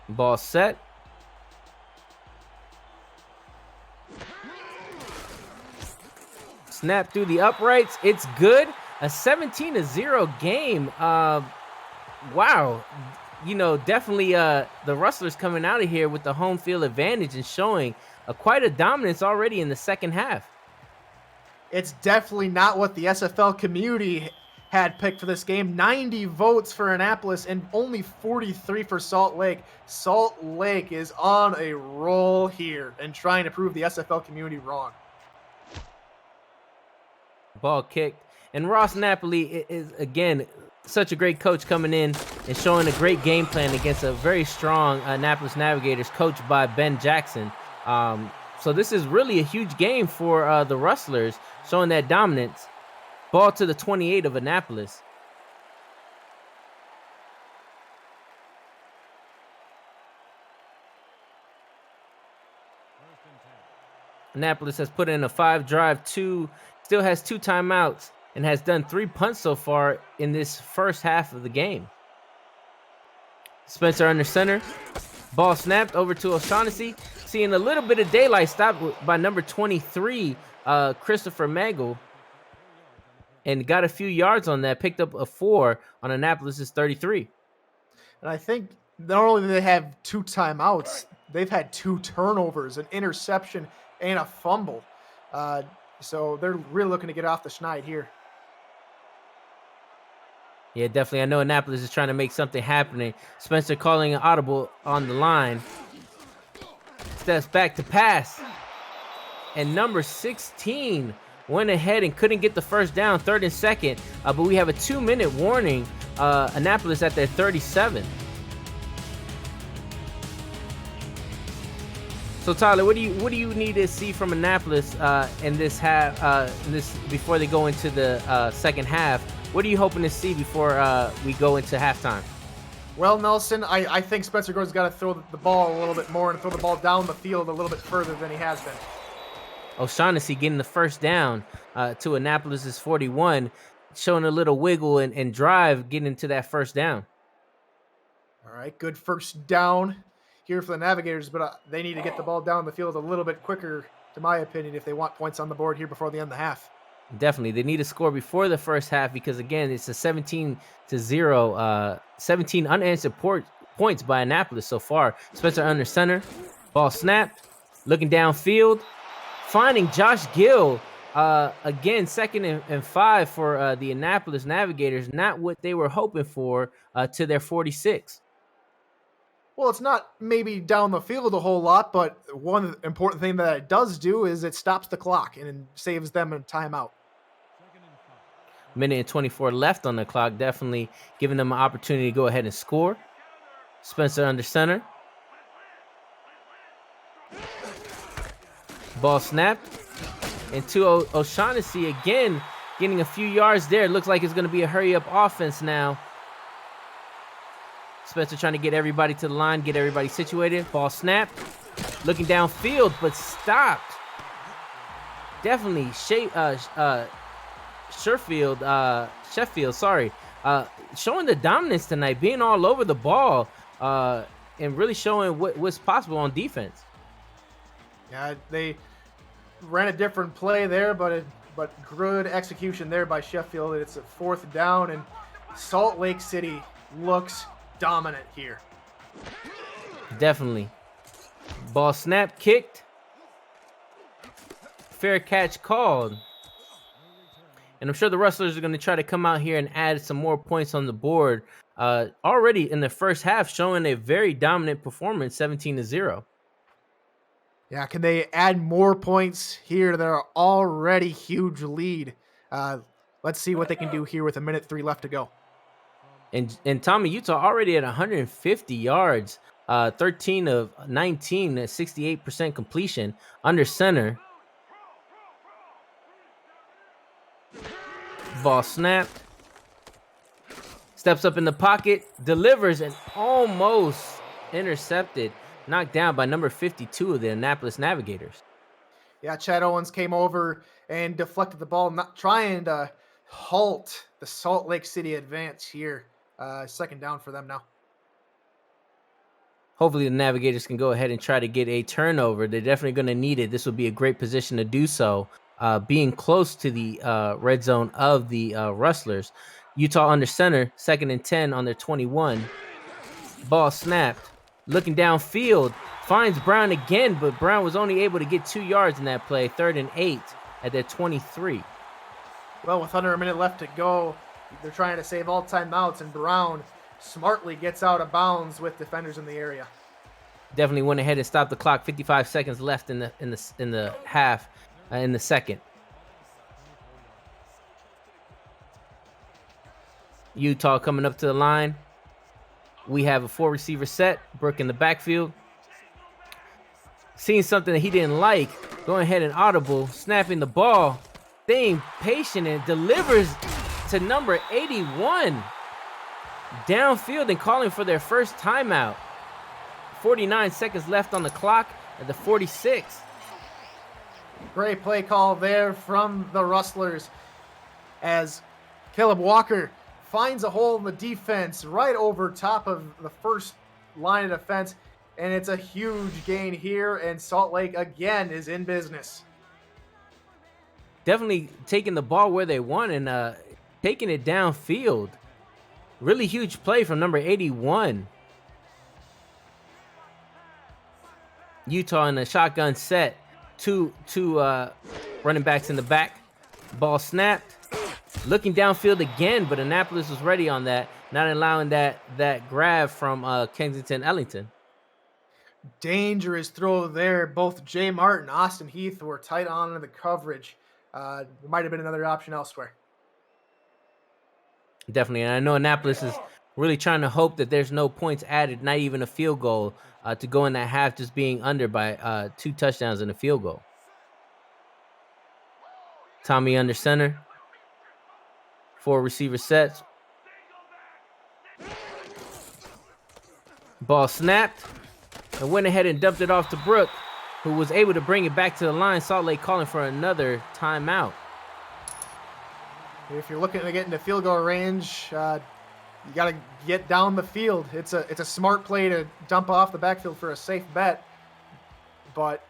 Ball set. Snap through the uprights. It's good. A 17-0 game. Wow. You know, definitely the Rustlers coming out of here with the home field advantage and showing quite a dominance already in the second half. It's definitely not what the SFL community had picked for this game. 90 votes for Annapolis and only 43 for Salt Lake. Salt Lake is on a roll here and trying to prove the SFL community wrong. Ball kicked. And Ross Napoli is, again, such a great coach coming in and showing a great game plan against a very strong Annapolis Navigators coached by Ben Jackson. So this is really a huge game for the Rustlers, showing that dominance. Ball to the 28 of Annapolis. Annapolis has put in a 5-drive, still has 2 timeouts, and has done 3 punts so far in this first half of the game. Spencer under center. Ball snapped over to O'Shaughnessy. Seeing a little bit of daylight, stopped by number 23, Christopher Magel. And got a few yards on that. Picked up a 4 on Annapolis' 33. And I think not only do they have 2 timeouts, they've had 2 turnovers, an interception, and a fumble. So they're really looking to get off the schneid here. Yeah, definitely. I know Annapolis is trying to make something happening. Spencer calling an audible on the line. Steps back to pass. And number 16 went ahead and couldn't get the first down, 3rd and 2nd. But we have a 2-minute warning. Annapolis at their 37. So Tyler, what do you need to see from Annapolis in this half? Before they go into the second half, what are you hoping to see before we go into halftime? Well, Nelson, I think Spencer Gordon's got to throw the ball a little bit more and throw the ball down the field a little bit further than he has been. O'Shaughnessy getting the first down to Annapolis' 41, showing a little wiggle and drive, getting into that first down. All right, good first down here for the Navigators, but they need to get the ball down the field a little bit quicker, to my opinion, if they want points on the board here before the end of the half. Definitely. They need to score before the first half because, again, it's a 17-0, 17 unanswered points by Annapolis so far. Spencer under center. Ball snapped. Looking downfield. Finding Josh Gill. Again, 2nd and 5 for the Annapolis Navigators. Not what they were hoping for to their 46. Well, it's not maybe down the field a whole lot, but one important thing that it does do is it stops the clock and saves them a timeout. Minute and 24 left on the clock, definitely giving them an opportunity to go ahead and score. Spencer under center. Ball snapped. And to O'Shaughnessy again, getting a few yards there. Looks like it's going to be a hurry-up offense now. Spencer trying to get everybody to the line, get everybody situated. Ball snapped. Looking downfield, but stopped. Definitely Sheffield, showing the dominance tonight, being all over the ball, and really showing what's possible on defense. Yeah, they ran a different play there, but good execution there by Sheffield. It's a 4th down, and Salt Lake City looks dominant here. Definitely. Ball snap, kicked. Fair catch called. And I'm sure the Rustlers are going to try to come out here and add some more points on the board. Already in the first half, showing a very dominant performance, 17-0. Yeah, can they add more points here to their already huge lead? Let's see what they can do here with 1:03 left to go. And Tommy, Utah already at 150 yards, 13 of 19, 68% completion, under center. Ball snapped. Steps up in the pocket, delivers, and almost intercepted. Knocked down by number 52 of the Annapolis Navigators. Yeah, Chad Owens came over and deflected the ball, not trying to halt the Salt Lake City advance here. 2nd down for them now. Hopefully the Navigators can go ahead and try to get a turnover. They're definitely going to need it. This will be a great position to do so, being close to the red zone of the Rustlers. Utah under center, 2nd and 10 on their 21. Ball snapped. Looking downfield, finds Brown again, but Brown was only able to get 2 yards in that play. 3rd and 8 at their 23. Well, with under a minute left to go, They're trying to save all timeouts, and Brown smartly gets out of bounds with defenders in the area. Definitely went ahead and stopped the clock. 55 seconds left in the half, in the second. Utah coming up to the line. We have a 4-receiver set. Brooke in the backfield. Seeing something that he didn't like, going ahead and audible, snapping the ball, staying patient, and delivers to number 81 downfield and calling for their first timeout. 49 seconds left on the clock at the 46. Great play call there from the Rustlers as Caleb Walker finds a hole in the defense right over top of the first line of defense, and it's a huge gain here, and Salt Lake again is in business. Definitely taking the ball where they want and taking it downfield. Really huge play from number 81. Utah in a shotgun set. Two running backs in the back. Ball snapped. Looking downfield again, but Annapolis was ready on that, not allowing that grab from Kensington Ellington. Dangerous throw there. Both Jay Martin and Austin Heath were tight on in the coverage. There might have been another option elsewhere. Definitely, and I know Annapolis is really trying to hope that there's no points added, not even a field goal, to go in that half, just being under by 2 touchdowns and a field goal. Tommy under center. 4 receiver sets. Ball snapped and went ahead and dumped it off to Brooke, who was able to bring it back to the line. Salt Lake calling for another timeout. If you're looking to get into field goal range, you got to get down the field. It's a smart play to dump off the backfield for a safe bet, but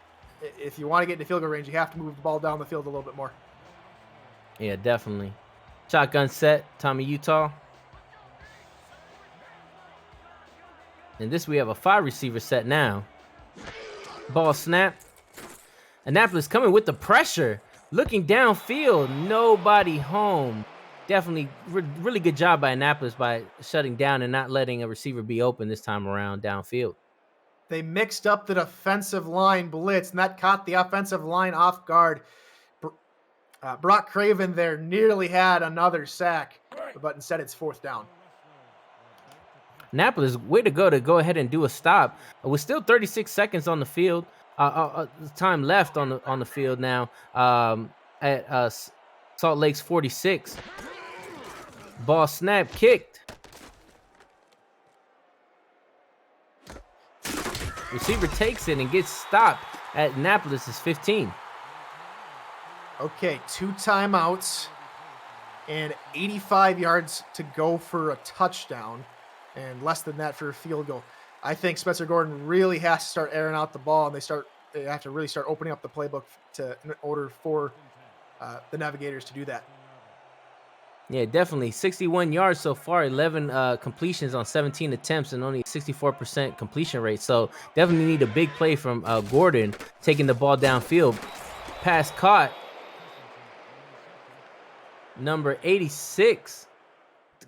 if you want to get into field goal range, you have to move the ball down the field a little bit more. Yeah, definitely. Shotgun set, Tommy Utah. And this we have a 5 receiver set now. Ball snapped. Annapolis coming with the pressure. Looking downfield, nobody home. Definitely really good job by Annapolis by shutting down and not letting a receiver be open this time around downfield. They mixed up the defensive line blitz, and that caught the offensive line off guard. Brock Craven there nearly had another sack, but instead it's 4th down. Annapolis, way to go ahead and do a stop. With still 36 seconds on the field, time left on the field now at Salt Lake's 46. Ball snap, kicked. Receiver takes it and gets stopped at Annapolis' 15. Okay, 2 timeouts and 85 yards to go for a touchdown and less than that for a field goal. I think Spencer Gordon really has to start airing out the ball, and they have to really start opening up the playbook in order for the Navigators to do that. Yeah, definitely. 61 yards so far, 11 completions on 17 attempts, and only 64% completion rate. So definitely need a big play from Gordon taking the ball downfield. Pass caught. Number 86,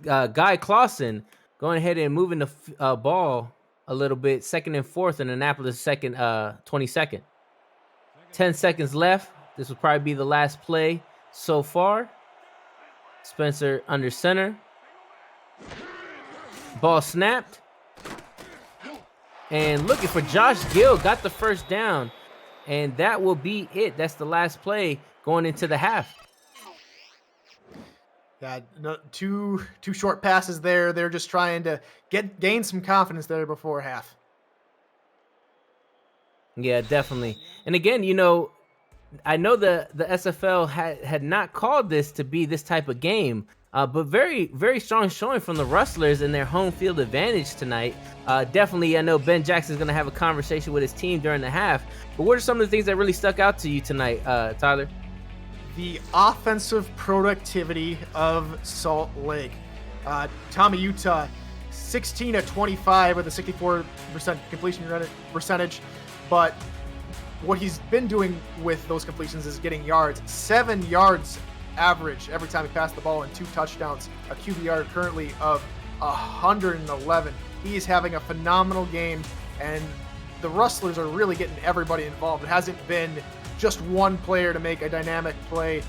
Guy Clausen, going ahead and moving the ball a little bit. 2nd and 4th, and Annapolis second, 22nd. 10 seconds left. This will probably be the last play so far. Spencer under center. Ball snapped. And looking for Josh Gill, got the first down. And that will be it. That's the last play going into the half. Yeah, two short passes there. They're just trying to gain some confidence there before half. Yeah, definitely. And again, I know the SFL had not called this to be this type of game, but very, very strong showing from the Rustlers in their home field advantage tonight. Definitely, I know Ben Jackson's going to have a conversation with his team during the half. But what are some of the things that really stuck out to you tonight, Tyler? The offensive productivity of Salt Lake. Tommy Utah, 16 of 25 with a 64% completion percentage, but what he's been doing with those completions is getting yards. 7 yards average every time he passed the ball and 2 touchdowns, a QBR currently of 111. He's having a phenomenal game, and the Rustlers are really getting everybody involved. It hasn't been just one player to make a dynamic play,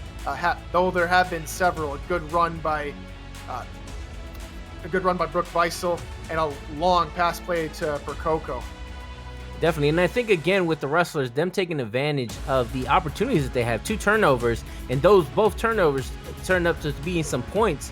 though there have been several. A good run by Brooke Weissel and a long pass play for Coco. Definitely. And I think, again, with the Rustlers, them taking advantage of the opportunities that they have, 2 turnovers, and both turnovers turned up to being some points,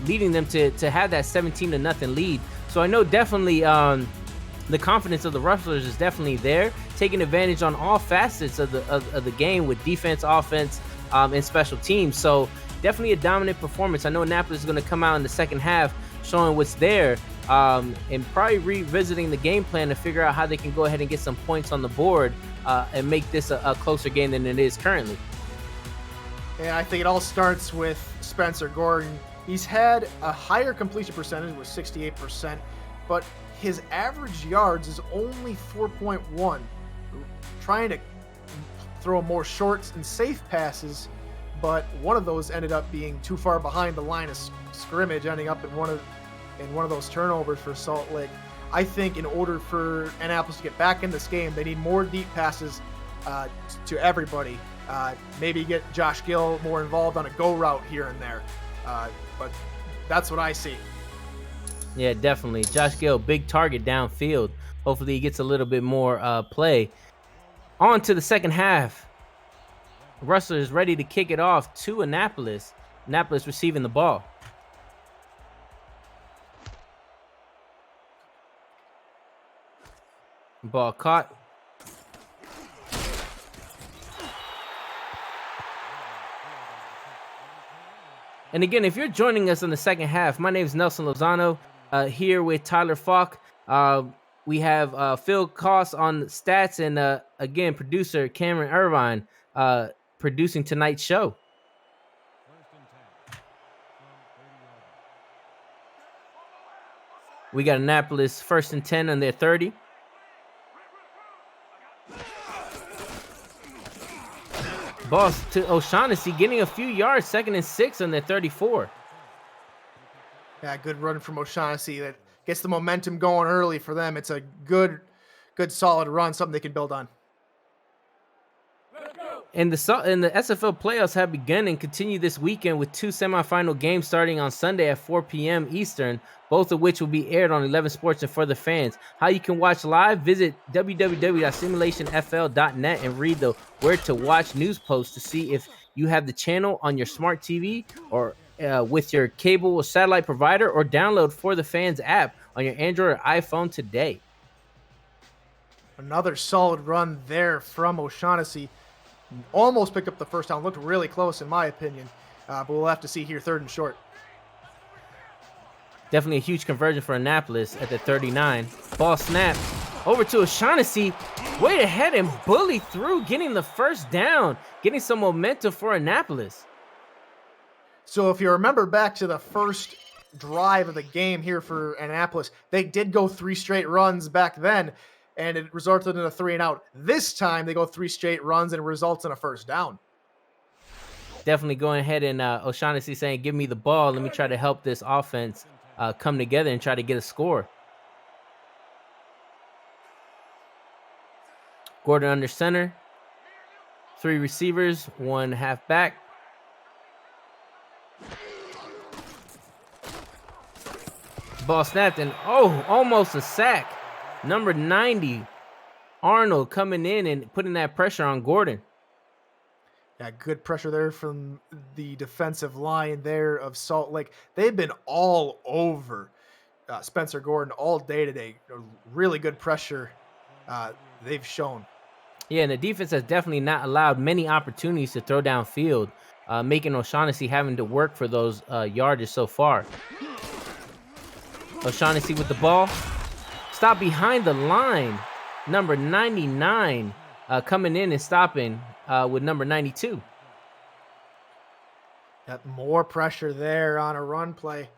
leading them to have that 17-0 lead. So I know definitely the confidence of the Rustlers is definitely there, taking advantage on all facets of the game with defense, offense, and special teams. So definitely a dominant performance. I know Annapolis is going to come out in the second half showing what's there, and probably revisiting the game plan to figure out how they can go ahead and get some points on the board and make this a closer game than it is currently. And I think it all starts with Spencer Gordon. He's had a higher completion percentage with 68%, but his average yards is only 4.1. Trying to throw more shorts and safe passes, but one of those ended up being too far behind the line of scrimmage, ending up in one of those turnovers for Salt Lake. I think in order for Annapolis to get back in this game, they need more deep passes to everybody. Maybe get Josh Gill more involved on a go route here and there. But that's what I see. Yeah, definitely. Josh Gill, big target downfield. Hopefully he gets a little bit more play. On to the second half. Rustlers ready to kick it off to Annapolis. Annapolis receiving the ball. Ball caught. And again, if you're joining us in the second half, my name is Nelson Lozano, here with Tyler Falk. We have Phil Koss on stats, and again, producer Cameron Irvine producing tonight's show. We got Annapolis 1st and 10 on their 30. Ball to O'Shaughnessy, getting a few yards, 2nd and 6 on their 34. Yeah, good run from O'Shaughnessy that gets the momentum going early for them. It's a good solid run, something they can build on. And the SFL playoffs have begun and continue this weekend with 2 semifinal games starting on Sunday at 4 p.m. Eastern, both of which will be aired on 11 Sports and for the fans. How you can watch live, visit www.simulationfl.net and read the where to watch news post to see if you have the channel on your smart TV or with your cable or satellite provider, or download For the Fans app on your Android or iPhone today. Another solid run there from O'Shaughnessy. Almost picked up the first down. Looked really close in my opinion, but we'll have to see here, 3rd and short. Definitely a huge conversion for Annapolis at the 39. Ball snapped over to O'Shaughnessy. Way ahead and bully through, getting the first down, getting some momentum for Annapolis. So if you remember back to the first drive of the game here for Annapolis, they did go 3 straight runs back then, and it resulted in a 3 and out. This time they go 3 straight runs and it results in a first down. Definitely going ahead and O'Shaughnessy saying, give me the ball. Let me try to help this offense come together and try to get a score. Gordon under center. 3 receivers, 1 halfback. Ball snapped and almost a sack. Number 90, Arnold, coming in and putting that pressure on Gordon. Yeah, good pressure there from the defensive line there of Salt Lake. They've been all over Spencer Gordon all day today. Really good pressure they've shown. Yeah, and the defense has definitely not allowed many opportunities to throw downfield, making O'Shaughnessy having to work for those yardages so far. O'Shaughnessy with the ball. Stop behind the line. Number 99 coming in and stopping with number 92. Got more pressure there on a run play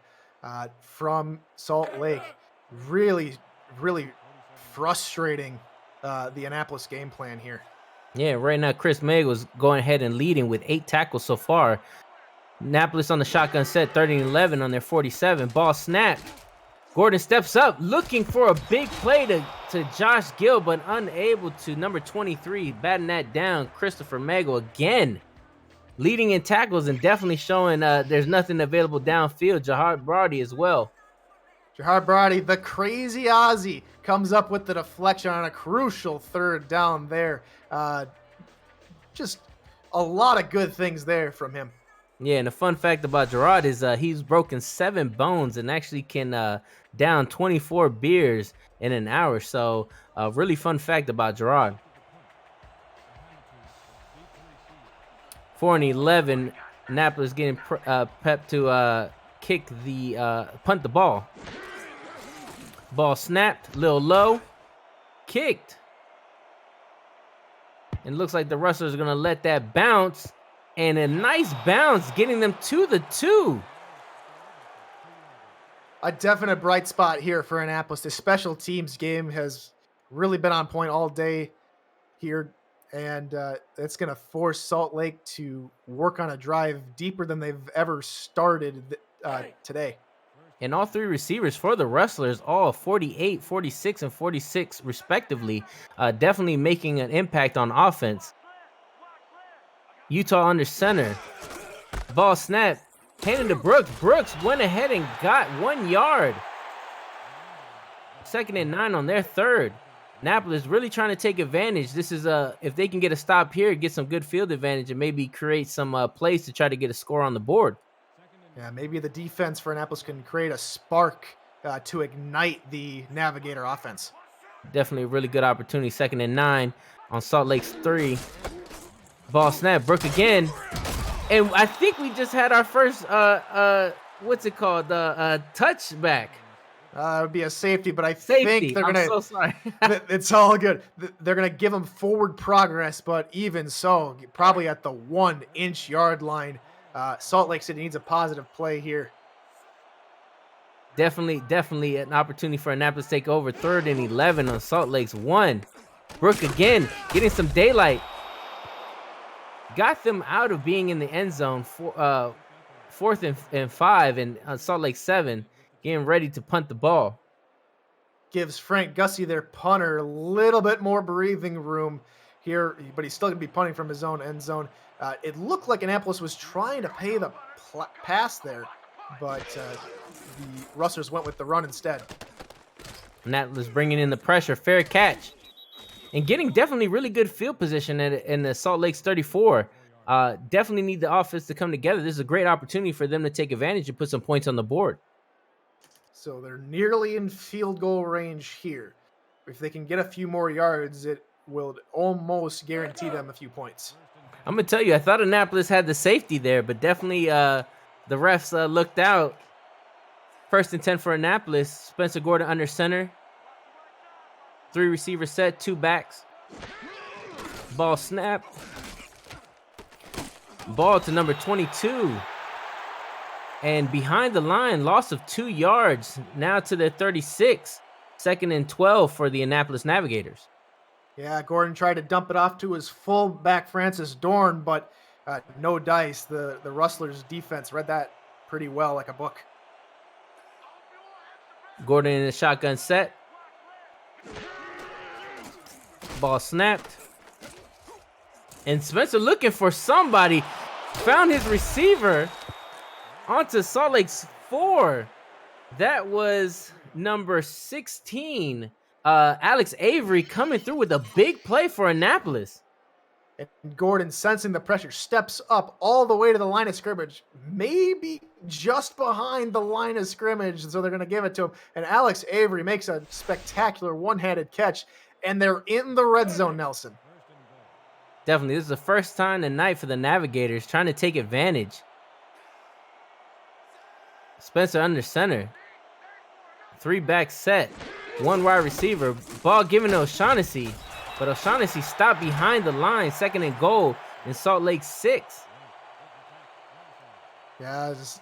from Salt Lake. Really, really frustrating the Annapolis game plan here. Yeah, right now Chris May was going ahead and leading with 8 tackles so far. Annapolis on the shotgun set, 30-11 on their 47. Ball snapped. Gordon steps up, looking for a big play to Josh Gill, but unable to. Number 23, batting that down. Christopher Mago again, leading in tackles and definitely showing there's nothing available downfield. Jahad Brody as well. Jahad Brody, the crazy Aussie, comes up with the deflection on a crucial third down there. Just a lot of good things there from him. Yeah, and a fun fact about Gerard is he's broken 7 bones and actually can down 24 beers in an hour. So a really fun fact about Gerard. 4-11, Annapolis getting prepped to punt the ball. Ball snapped, a little low, kicked. And looks like the Rustlers are going to let that bounce. And a nice bounce, getting them to the 2. A definite bright spot here for Annapolis. The special teams game has really been on point all day here. And it's going to force Salt Lake to work on a drive deeper than they've ever started today. And all 3 receivers for the Rustlers, all 48, 46, and 46 respectively, definitely making an impact on offense. Utah under center. Ball snap. Handed to Brooks. Brooks went ahead and got 1 yard. 2nd and 9 on their 3rd. Annapolis really trying to take advantage. This is if they can get a stop here, get some good field advantage, and maybe create some plays to try to get a score on the board. Yeah, maybe the defense for Annapolis can create a spark to ignite the Navigator offense. Definitely a really good opportunity. 2nd and 9 on Salt Lake's 3. Ball snap, Brook again. And I think we just had our first, what's it called? Touchback. It would be a safety, but I Safety. think they're going to... I'm so sorry. It's all good. They're going to give them forward progress, but even so, probably at the 1-inch yard line. Salt Lake City needs a positive play here. Definitely an opportunity for Annapolis to take over. 3rd and 11 on Salt Lake's 1. Brook again, getting some daylight. Got them out of being in the end zone. 4th and 5, and Salt Lake 7, getting ready to punt the ball. Gives Frank Gussie, their punter, a little bit more breathing room here, but he's still going to be punting from his own end zone. It looked like Annapolis was trying to pay the pass there, but the Rustlers went with the run instead. Annapolis bringing in the pressure, fair catch. And getting definitely really good field position in the Salt Lake's 34. Definitely need the offense to come together. This is a great opportunity for them to take advantage and put some points on the board. So they're nearly in field goal range here. If they can get a few more yards, it will almost guarantee them a few points. I'm going to tell you, I thought Annapolis had the safety there, but definitely the refs looked out. 1st and 10 for Annapolis. Spencer Gordon under center. 3 receiver set, 2 backs. Ball snap. Ball to number 22. And behind the line, loss of 2 yards. Now to their 36. 2nd and 12 for the Annapolis Navigators. Yeah, Gordon tried to dump it off to his fullback, Francis Dorn, but no dice. The Rustlers defense read that pretty well, like a book. Gordon in the shotgun set. Ball snapped. And Spencer looking for somebody. Found his receiver onto Salt Lake's 4. That was number 16. Alex Avery coming through with a big play for Annapolis. And Gordon, sensing the pressure, steps up all the way to the line of scrimmage, maybe just behind the line of scrimmage, so they're going to give it to him. And Alex Avery makes a spectacular one-handed catch, and they're in the red zone, Nelson. Definitely. This is the first time tonight for the Navigators trying to take advantage. Spencer under center. 3 back set. 1 wide receiver. Ball given to O'Shaughnessy. But O'Shaughnessy stopped behind the line. 2nd and goal in Salt Lake 6. Yeah, it's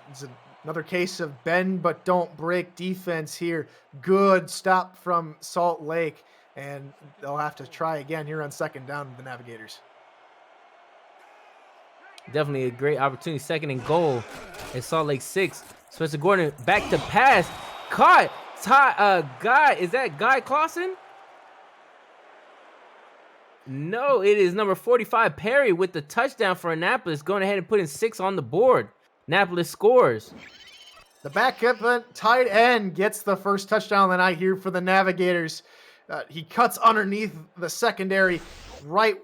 another case of bend but don't break defense here. Good stop from Salt Lake. And they'll have to try again here on 2nd down with the Navigators. Definitely a great opportunity. 2nd and goal at Salt Lake 6. Spencer Gordon back to pass. Caught. Guy. Is that Guy Clausen? No, it is number 45, Perry, with the touchdown for Annapolis, going ahead and putting 6 on the board. Annapolis scores. The backup tight end gets the first touchdown of the night here for the Navigators. He cuts underneath the secondary right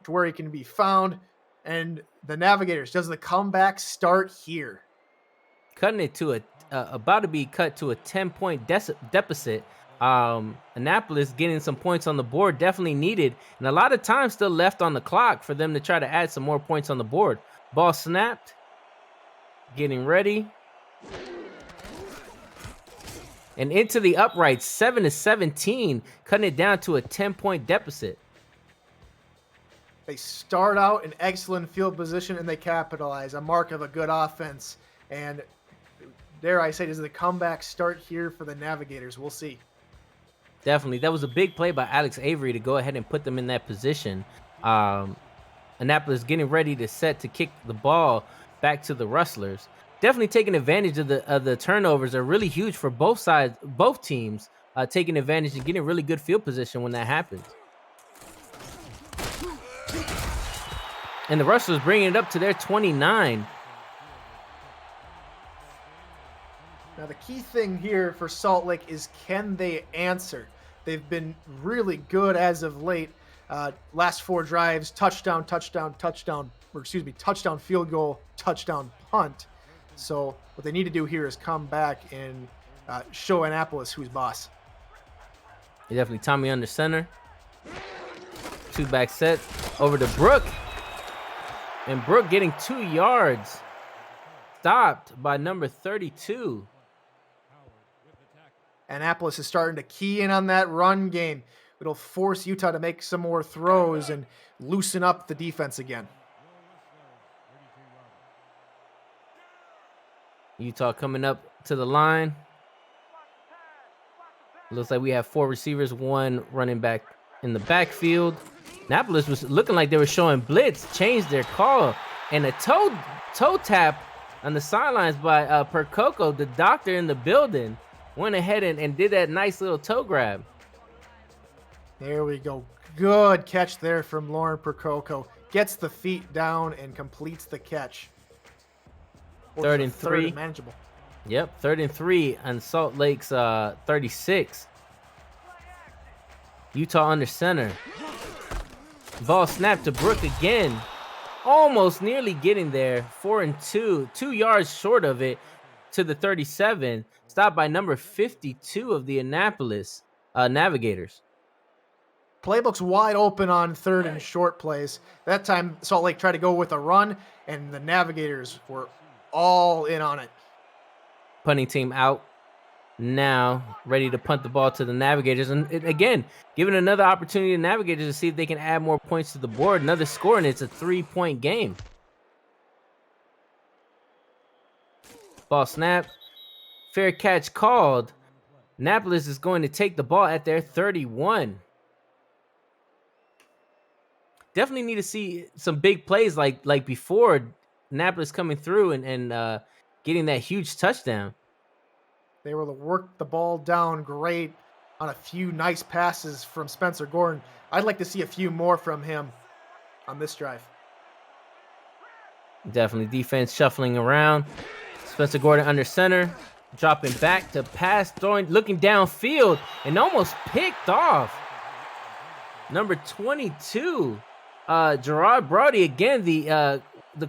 to where he can be found. And the Navigators, does the comeback start here? Cutting it to about to be cut to a 10-point deficit. Annapolis getting some points on the board, definitely needed. And a lot of time still left on the clock for them to try to add some more points on the board. Ball snapped. Getting ready. And into the uprights, 7-17, cutting it down to a 10-point deficit. They start out in excellent field position and they capitalize, a mark of a good offense. And dare I say, does the comeback start here for the Navigators? We'll see. Definitely. That was a big play by Alex Avery to go ahead and put them in that position. Annapolis getting ready to set to kick the ball back to the Rustlers. Definitely taking advantage of the turnovers are really huge for both sides, both teams, taking advantage and getting really good field position when that happens. And the Rustlers bringing it up to their 29. Now, the key thing here for Salt Lake is, can they answer? They've been really good as of late. Last 4 drives, touchdown, field goal, touchdown, punt. So what they need to do here is come back and show Annapolis who's boss. Definitely Tommy under center. 2-back set over to Brook. And Brook getting 2 yards. Stopped by number 32. Annapolis is starting to key in on that run game. It'll force Utah to make some more throws and loosen up the defense again. Utah coming up to the line. Looks like we have 4 receivers, 1 running back in the backfield. Annapolis was looking like they were showing blitz, changed their call, and a toe tap on the sidelines by Percoco, the doctor in the building, went ahead and did that nice little toe grab. There we go. Good catch there from Lauren Percoco. Gets the feet down and completes the catch. 3rd and 3. Manageable. Yep, 3rd and 3 on Salt Lake's 36. Utah under center. Ball snapped to Brook again. Almost nearly getting there. 4 and 2. 2 yards short of it to the 37. Stopped by number 52 of the Annapolis Navigators. Playbook's wide open on 3rd and short plays. That time, Salt Lake tried to go with a run, and the Navigators were all in on it. Punting team out. Now ready to punt the ball to the Navigators. And again, giving another opportunity to Navigators to see if they can add more points to the board. Another score, and it's a 3-point game. Ball snap. Fair catch called. Annapolis is going to take the ball at their 31. Definitely need to see some big plays like before. Annapolis coming through and getting that huge touchdown. They were able to work the ball down great on a few nice passes from Spencer Gordon. I'd like to see a few more from him on this drive. Definitely defense shuffling around. Spencer Gordon under center, dropping back to pass, throwing, looking downfield, and almost picked off. Number 22, Gerard Brody, again, the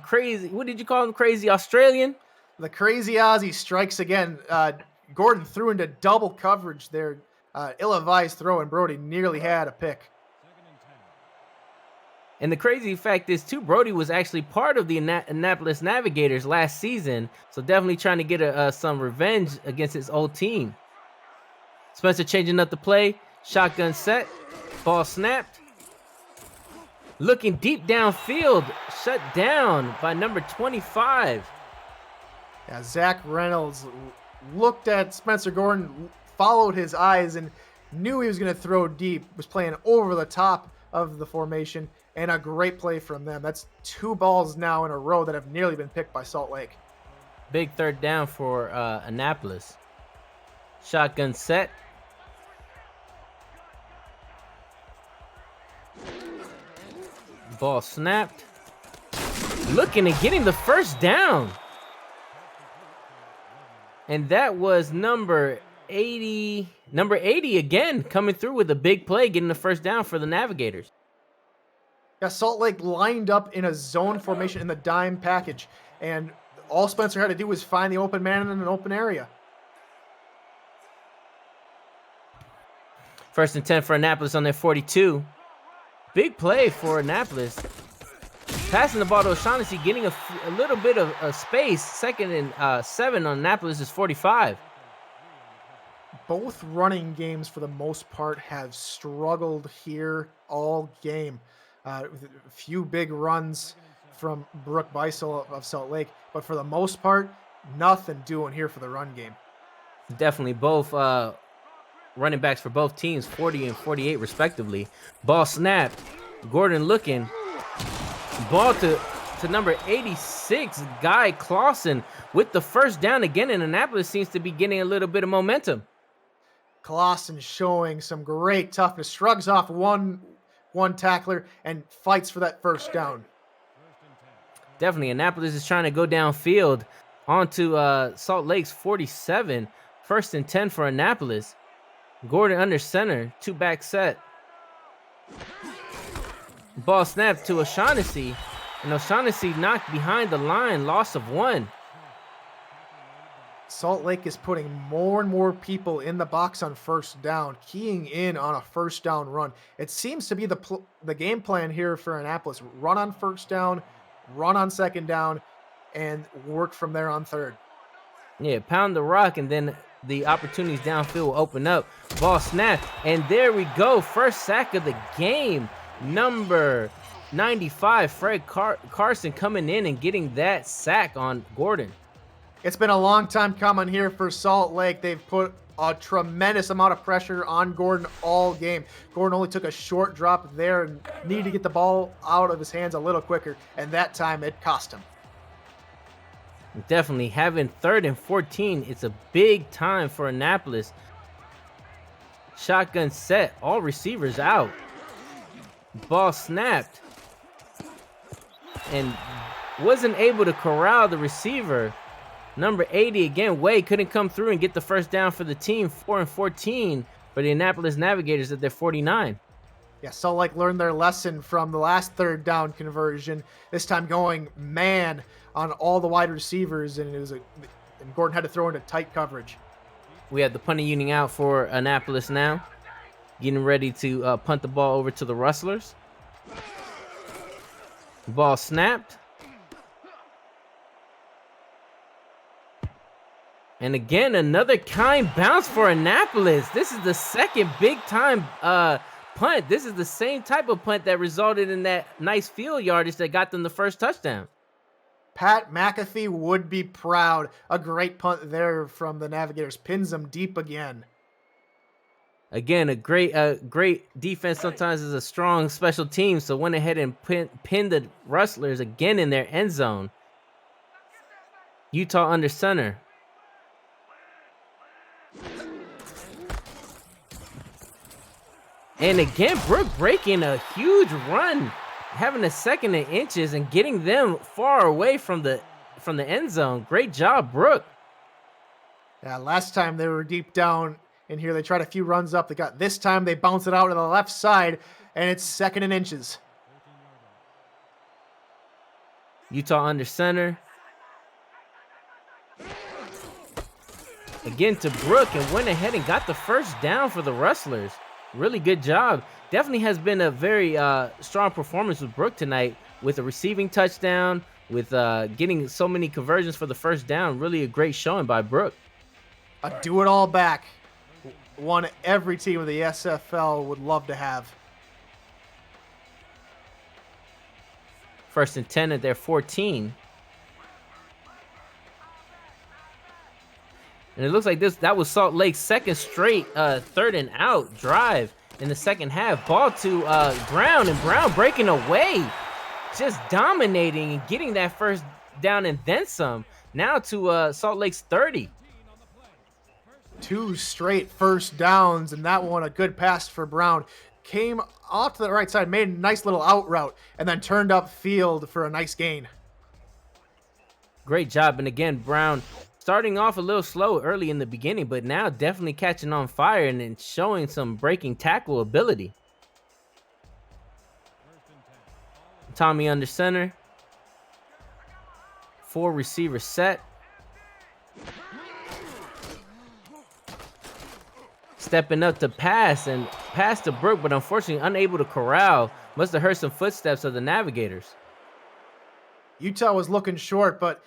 crazy, what did you call him, crazy Australian? The crazy Aussie strikes again. Gordon threw into double coverage there. Ill-advised throw, and Brody nearly had a pick. And the crazy fact is, too, Brody was actually part of the Annapolis Navigators last season, so definitely trying to get some revenge against his old team. Spencer changing up the play. Shotgun set. Ball snapped. Looking deep downfield. Shut down by number 25. Yeah, Zach Reynolds looked at Spencer Gordon, followed his eyes, and knew he was going to throw deep. Was playing over the top of the formation And a great play from them. That's 2 balls now in a row that have nearly been picked by Salt Lake. Big third down for Annapolis. Shotgun set. Ball snapped. Looking and getting the first down. And that was number 80. Number 80 again coming through with a big play, getting the first down for the Navigators. Yeah, Salt Lake lined up in a zone formation in the dime package. And all Spencer had to do was find the open man in an open area. 1st and 10 for Annapolis on their 42. Big play for Annapolis. Passing the ball to O'Shaughnessy, getting a little bit of space. 2nd and 7 on Annapolis' 45. Both running games, for the most part, have struggled here all game. With a few big runs from Brooke Beisel of Salt Lake, but for the most part, nothing doing here for the run game. Definitely both running backs for both teams, 40 and 48 respectively. Ball snapped. Gordon looking. Ball to number 86, Guy Clausen, with the first down again, and Annapolis seems to be getting a little bit of momentum. Clausen showing some great toughness, shrugs off one tackler and fights for that first down. Definitely, Annapolis is trying to go downfield onto Salt Lake's 47. 1st and 10 for Annapolis. Gordon under center, 2-back set. Ball snapped to O'Shaughnessy, and O'Shaughnessy knocked behind the line, loss of 1. Salt Lake is putting more and more people in the box on first down, keying in on a first down run. It seems to be the game plan here for Annapolis. Run on first down, run on second down, and work from there on third. Yeah, pound the rock, and then the opportunities downfield will open up. Ball snap, and there we go. First sack of the game. Number 95, Fred Carson coming in and getting that sack on Gordon. It's been a long time coming here for Salt Lake. They've put a tremendous amount of pressure on Gordon all game. Gordon only took a short drop there and needed to get the ball out of his hands a little quicker, and that time it cost him. Definitely having 3rd and 14. It's a big time for Annapolis. Shotgun set, all receivers out. Ball snapped and wasn't able to corral the receiver. Number 80 again, Wade couldn't come through and get the first down for the team. 4 and 14 for the Annapolis Navigators at their 49. Yeah, Salt Lake learned their lesson from the last third down conversion. This time going man on all the wide receivers, and and Gordon had to throw into tight coverage. We have the punting unit out for Annapolis now, getting ready to punt the ball over to the Rustlers. Ball snapped. And again, another kind bounce for Annapolis. This is the second big-time punt. This is the same type of punt that resulted in that nice field yardage that got them the first touchdown. Pat McAfee would be proud. A great punt there from the Navigators. Pins them deep again. Again, a great defense sometimes is a strong special team, so went ahead and pinned the Rustlers again in their end zone. Utah under center. And again, Brooke breaking a huge run, having a 2nd and inches and getting them far away from the end zone. Great job, Brooke. Yeah, last time they were deep down in here. They tried a few runs up. This time they bounce it out to the left side, and it's 2nd and inches. Utah under center. Again to Brooke, and went ahead and got the first down for the Rustlers. Really good job. Definitely has been a very strong performance with Brooke tonight, with a receiving touchdown, with getting so many conversions for the first down. Really a great showing by Brooke. A do-it-all back. One every team of the SFL would love to have. 1st and 10 at their 14. And it looks like that was Salt Lake's second straight 3rd and out drive. in the second half. Ball to Brown, and Brown breaking away, just dominating and getting that first down and then some. Now to Salt Lake's 30. 2 straight first downs, and that one a good pass for Brown. Came off to the right side, made a nice little out route, and then turned up field for a nice gain. Great job. And again, Brown starting off a little slow early in the beginning, but now definitely catching on fire and then showing some breaking tackle ability. Tommy under center. 4 receiver set. Stepping up to pass and pass to Brooke, but unfortunately unable to corral. Must have heard some footsteps of the Navigators. Utah was looking short, but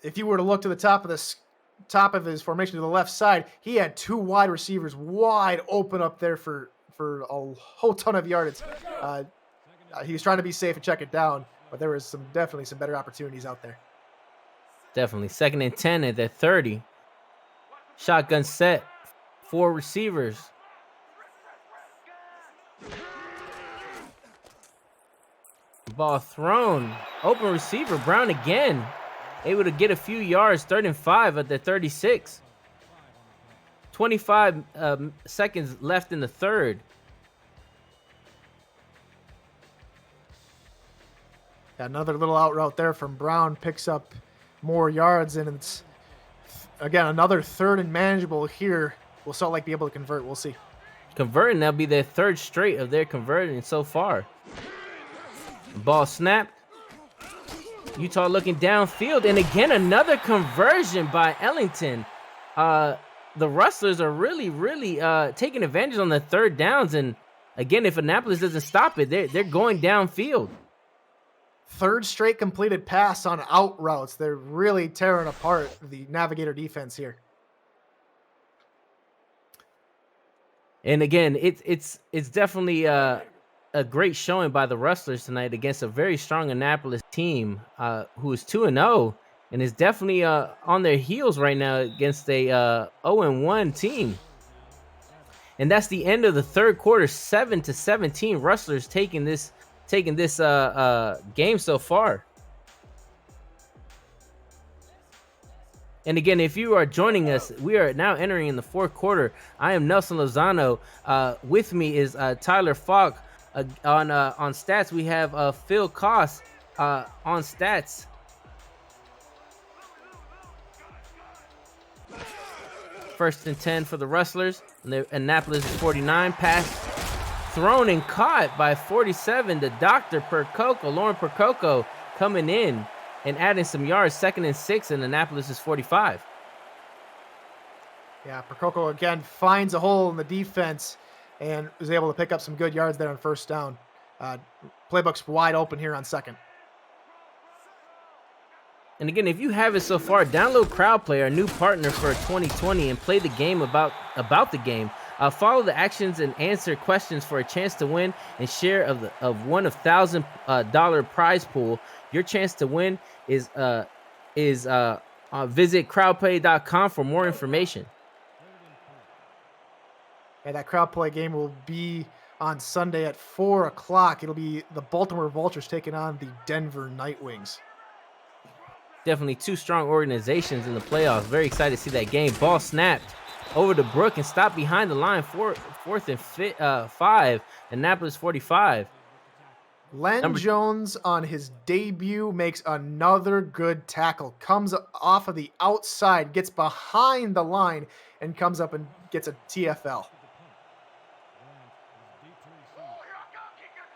if you were to look to the top of his formation to the left side, he had 2 wide receivers wide open up there for a whole ton of yardage. He was trying to be safe and check it down, but there was definitely some better opportunities out there. Definitely. 2nd and 10 at their 30. Shotgun set. 4 receivers. Ball thrown. Open receiver. Brown again. Able to get a few yards. 3rd and 5 at the 36. 25 seconds left in the third. Another little out route there from Brown picks up more yards, and it's, again, another 3rd and manageable here. Will Salt Lake be able to convert? We'll see. Converting, that'll be their 3rd straight of their converting so far. Ball snapped. Utah looking downfield, and again another conversion by Ellington. The Rustlers are really taking advantage on the 3rd downs, and again, if Annapolis doesn't stop it, they're going downfield. 3rd straight completed pass on out routes. They're really tearing apart the Navigator defense here. And again, it's definitely a great showing by the Rustlers tonight against a very strong Annapolis team who is 2-0 and is definitely on their heels right now against a 0-1 team. And that's the end of the 3rd quarter. 7-17. Rustlers taking this game so far. And again, if you are joining us, we are now entering in the 4th quarter. I am Nelson Lozano. With me is Tyler Falk. On stats, we have Phil Koss on stats. First and 10 for the Rustlers. And the Annapolis 49. Pass thrown and caught by 47. The Dr. Percoco, Lauren Percoco, coming in and adding some yards. 2nd and 6, and Annapolis is 45. Yeah, Percoco again finds a hole in the defense and is able to pick up some good yards there on 1st down. Playbook's wide open here on 2nd. And again, if you haven't so far, download CrowdPlay, our new partner for 2020, and play the game about the game. Follow the actions and answer questions for a chance to win and share of one of $1,000 prize pool. Your chance to win is visit crowdplay.com for more information. And that CrowdPlay game will be on Sunday at 4 o'clock. It'll be the Baltimore Vultures taking on the Denver Nightwings. Definitely 2 strong organizations in the playoffs. Very excited to see that game. Ball snapped over to Brook and stopped behind the line. 4th and 5. Annapolis 45. Len Jones on his debut makes another good tackle. Comes off of the outside, gets behind the line, and comes up and gets a TFL.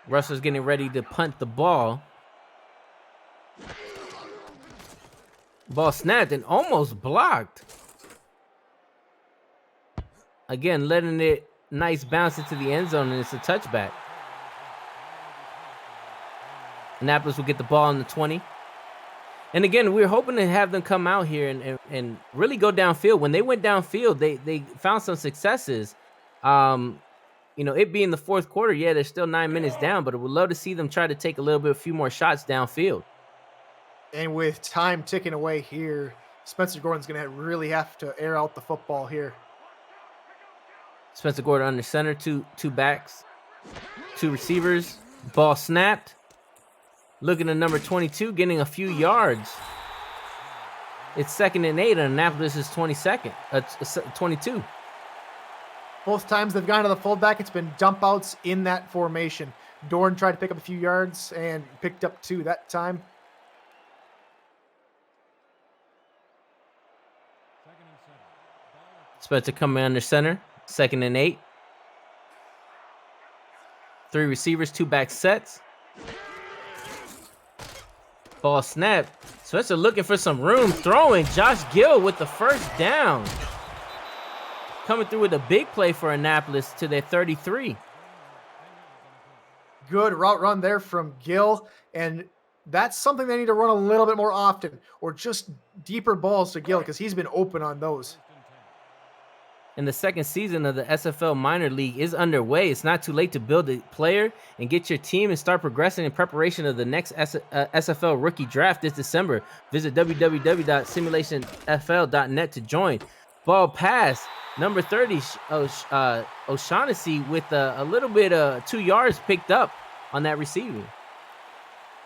Russell's getting ready to punt the ball. Ball snapped and almost blocked. Again, letting it nice bounce into the end zone, and it's a touchback. Annapolis will get the ball on the 20. And again, we're hoping to have them come out here and really go downfield. When they went downfield, they found some successes. It being the 4th quarter, yeah, they're still 9 minutes down, but I would love to see them try to take a few more shots downfield. And with time ticking away here, Spencer Gordon's going to really have to air out the football here. Spencer Gordon under center, two backs, two receivers. Ball snapped. Looking at number 22, getting a few yards. It's 2nd and 8, and Annapolis is 22. Both times they've gone to the fullback, it's been dump outs in that formation. Dorn tried to pick up a few yards and picked up 2 that time. Spencer coming under center, 2nd and 8. 3 receivers, 2 back sets. Ball snap. Spencer looking for some room, throwing. Josh Gill with the first down. Coming through with a big play for Annapolis to their 33. Good route run there from Gill, and that's something they need to run a little bit more often, or just deeper balls to Gill because he's been open on those. And the 2nd season of the SFL minor league is underway. It's not too late to build a player and get your team and start progressing in preparation of the next SFL rookie draft this December. Visit www.simulationfl.net to join. Ball pass, number 30, O'Shaughnessy with a little bit of 2 yards picked up on that receiving.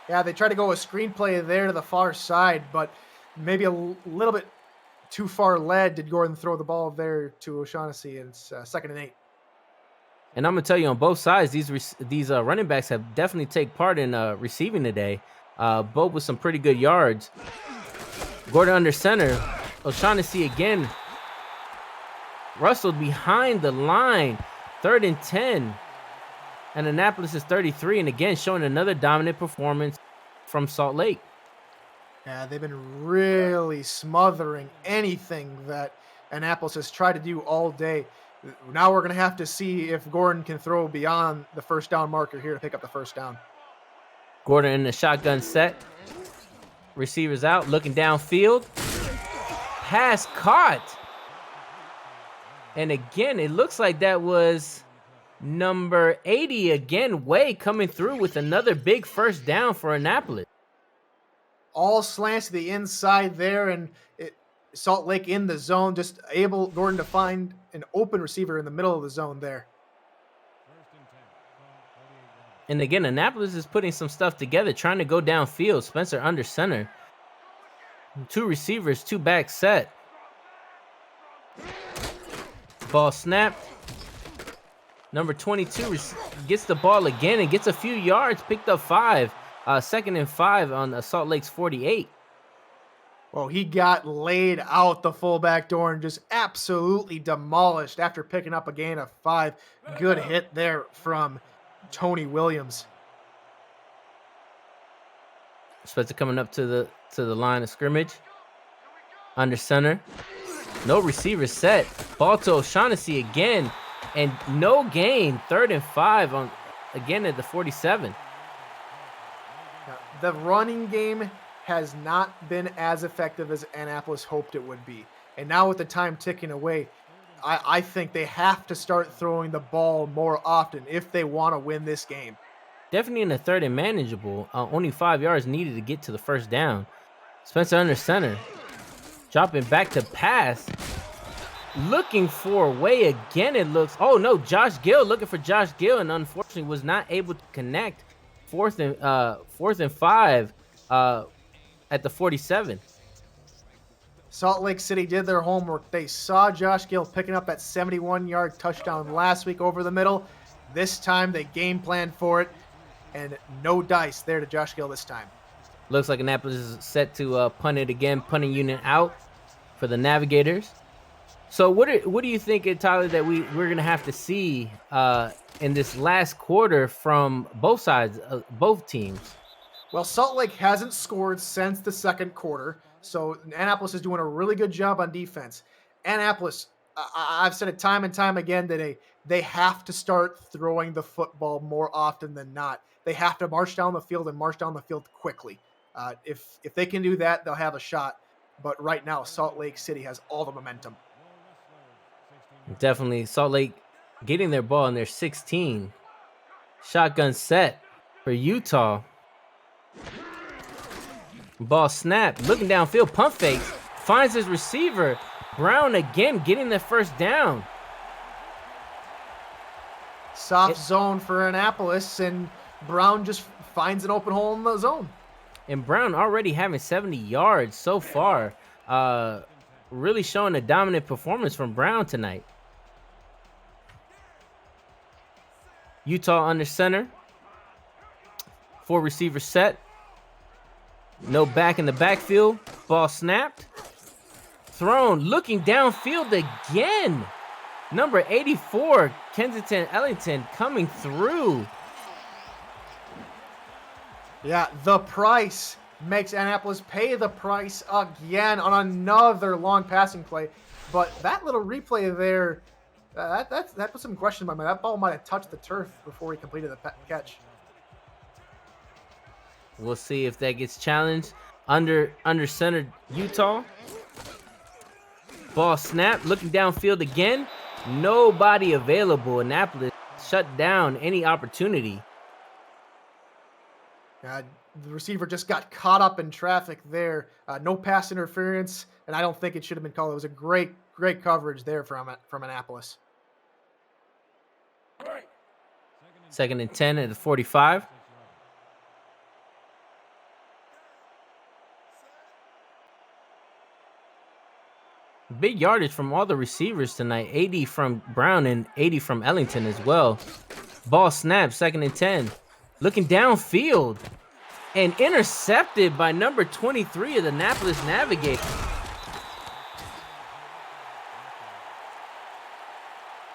Yeah, they tried to go a screenplay there to the far side, but maybe a little bit too far led. Did Gordon throw the ball there to O'Shaughnessy, and it's 2nd and 8. And I'm gonna tell you, on both sides, these running backs have definitely taken part in receiving today, both with some pretty good yards. Gordon under center, O'Shaughnessy again rustled behind the line, 3rd and 10, and Annapolis is 33, and again showing another dominant performance from Salt Lake. Yeah, they've been really smothering anything that Annapolis has tried to do all day. Now we're going to have to see if Gordon can throw beyond the first down marker here to pick up the first down. Gordon in the shotgun set. Receivers out, looking downfield. Pass caught. And again, it looks like that was number 80 again, Way coming through with another big first down for Annapolis. All slants to the inside there, and Salt Lake in the zone, just able Gordon to find an open receiver in the middle of the zone there. And again, Annapolis is putting some stuff together, trying to go downfield. Spencer under center. 2 receivers, 2 back set. Ball snapped. Number 22 gets the ball again and gets a few yards, picked up 5. 2nd and 5 on Salt Lake's 48. Well, he got laid out, the fullback Dorn, just absolutely demolished after picking up a gain of 5. Good hit there from Tony Williams. Spencer coming up to the line of scrimmage. Under center. No receiver set. Ball to O'Shaughnessy again. And no gain. 3rd and 5 on again at the 47. The running game has not been as effective as Annapolis hoped it would be. And now with the time ticking away, I think they have to start throwing the ball more often if they want to win this game. Definitely in the 3rd and manageable. Only 5 yards needed to get to the first down. Spencer under center. Dropping back to pass. Looking for Way again, it looks. Oh, no, Josh Gill looking for Josh Gill, and unfortunately was not able to connect. 4th and 5 at the 47. Salt Lake City did their homework. They saw Josh Gill picking up that 71-yard touchdown last week over the middle. This time they game planned for it, and no dice there to Josh Gill this time. Looks like Annapolis is set to punt it again. Punting unit out for the Navigators. So what do you think, Tyler, that we're going to have to see in this last quarter from both sides, both teams? Well, Salt Lake hasn't scored since the 2nd quarter, so Annapolis is doing a really good job on defense. Annapolis, I've said it time and time again today, they have to start throwing the football more often than not. They have to march down the field and march down the field quickly. If they can do that, they'll have a shot. But right now, Salt Lake City has all the momentum. Definitely Salt Lake getting their ball in their 16. Shotgun set for Utah. Ball snapped. Looking downfield. Pump fakes. Finds his receiver. Brown again getting the first down. Soft zone for Annapolis, and Brown just finds an open hole in the zone. And Brown already having 70 yards so far. Really showing a dominant performance from Brown tonight. Utah under center. 4 receivers set. No back in the backfield. Ball snapped. Thrown. Looking downfield again. Number 84, Kensington Ellington coming through. Yeah, the price makes Annapolis pay the price again on another long passing play. But that little replay there, that put some question in my mind. That ball might have touched the turf before he completed the catch. We'll see if that gets challenged. Under center, Utah. Ball snap, looking downfield again. Nobody available. Annapolis shut down any opportunity. The receiver just got caught up in traffic there. No pass interference, and I don't think it should have been called. It was a great coverage there from Annapolis. 2nd and 10 at the 45. Big yardage from all the receivers tonight. 80 from Brown and 80 from Ellington as well. Ball snap, 2nd and 10. Looking downfield and intercepted by number 23 of the Annapolis Navigators.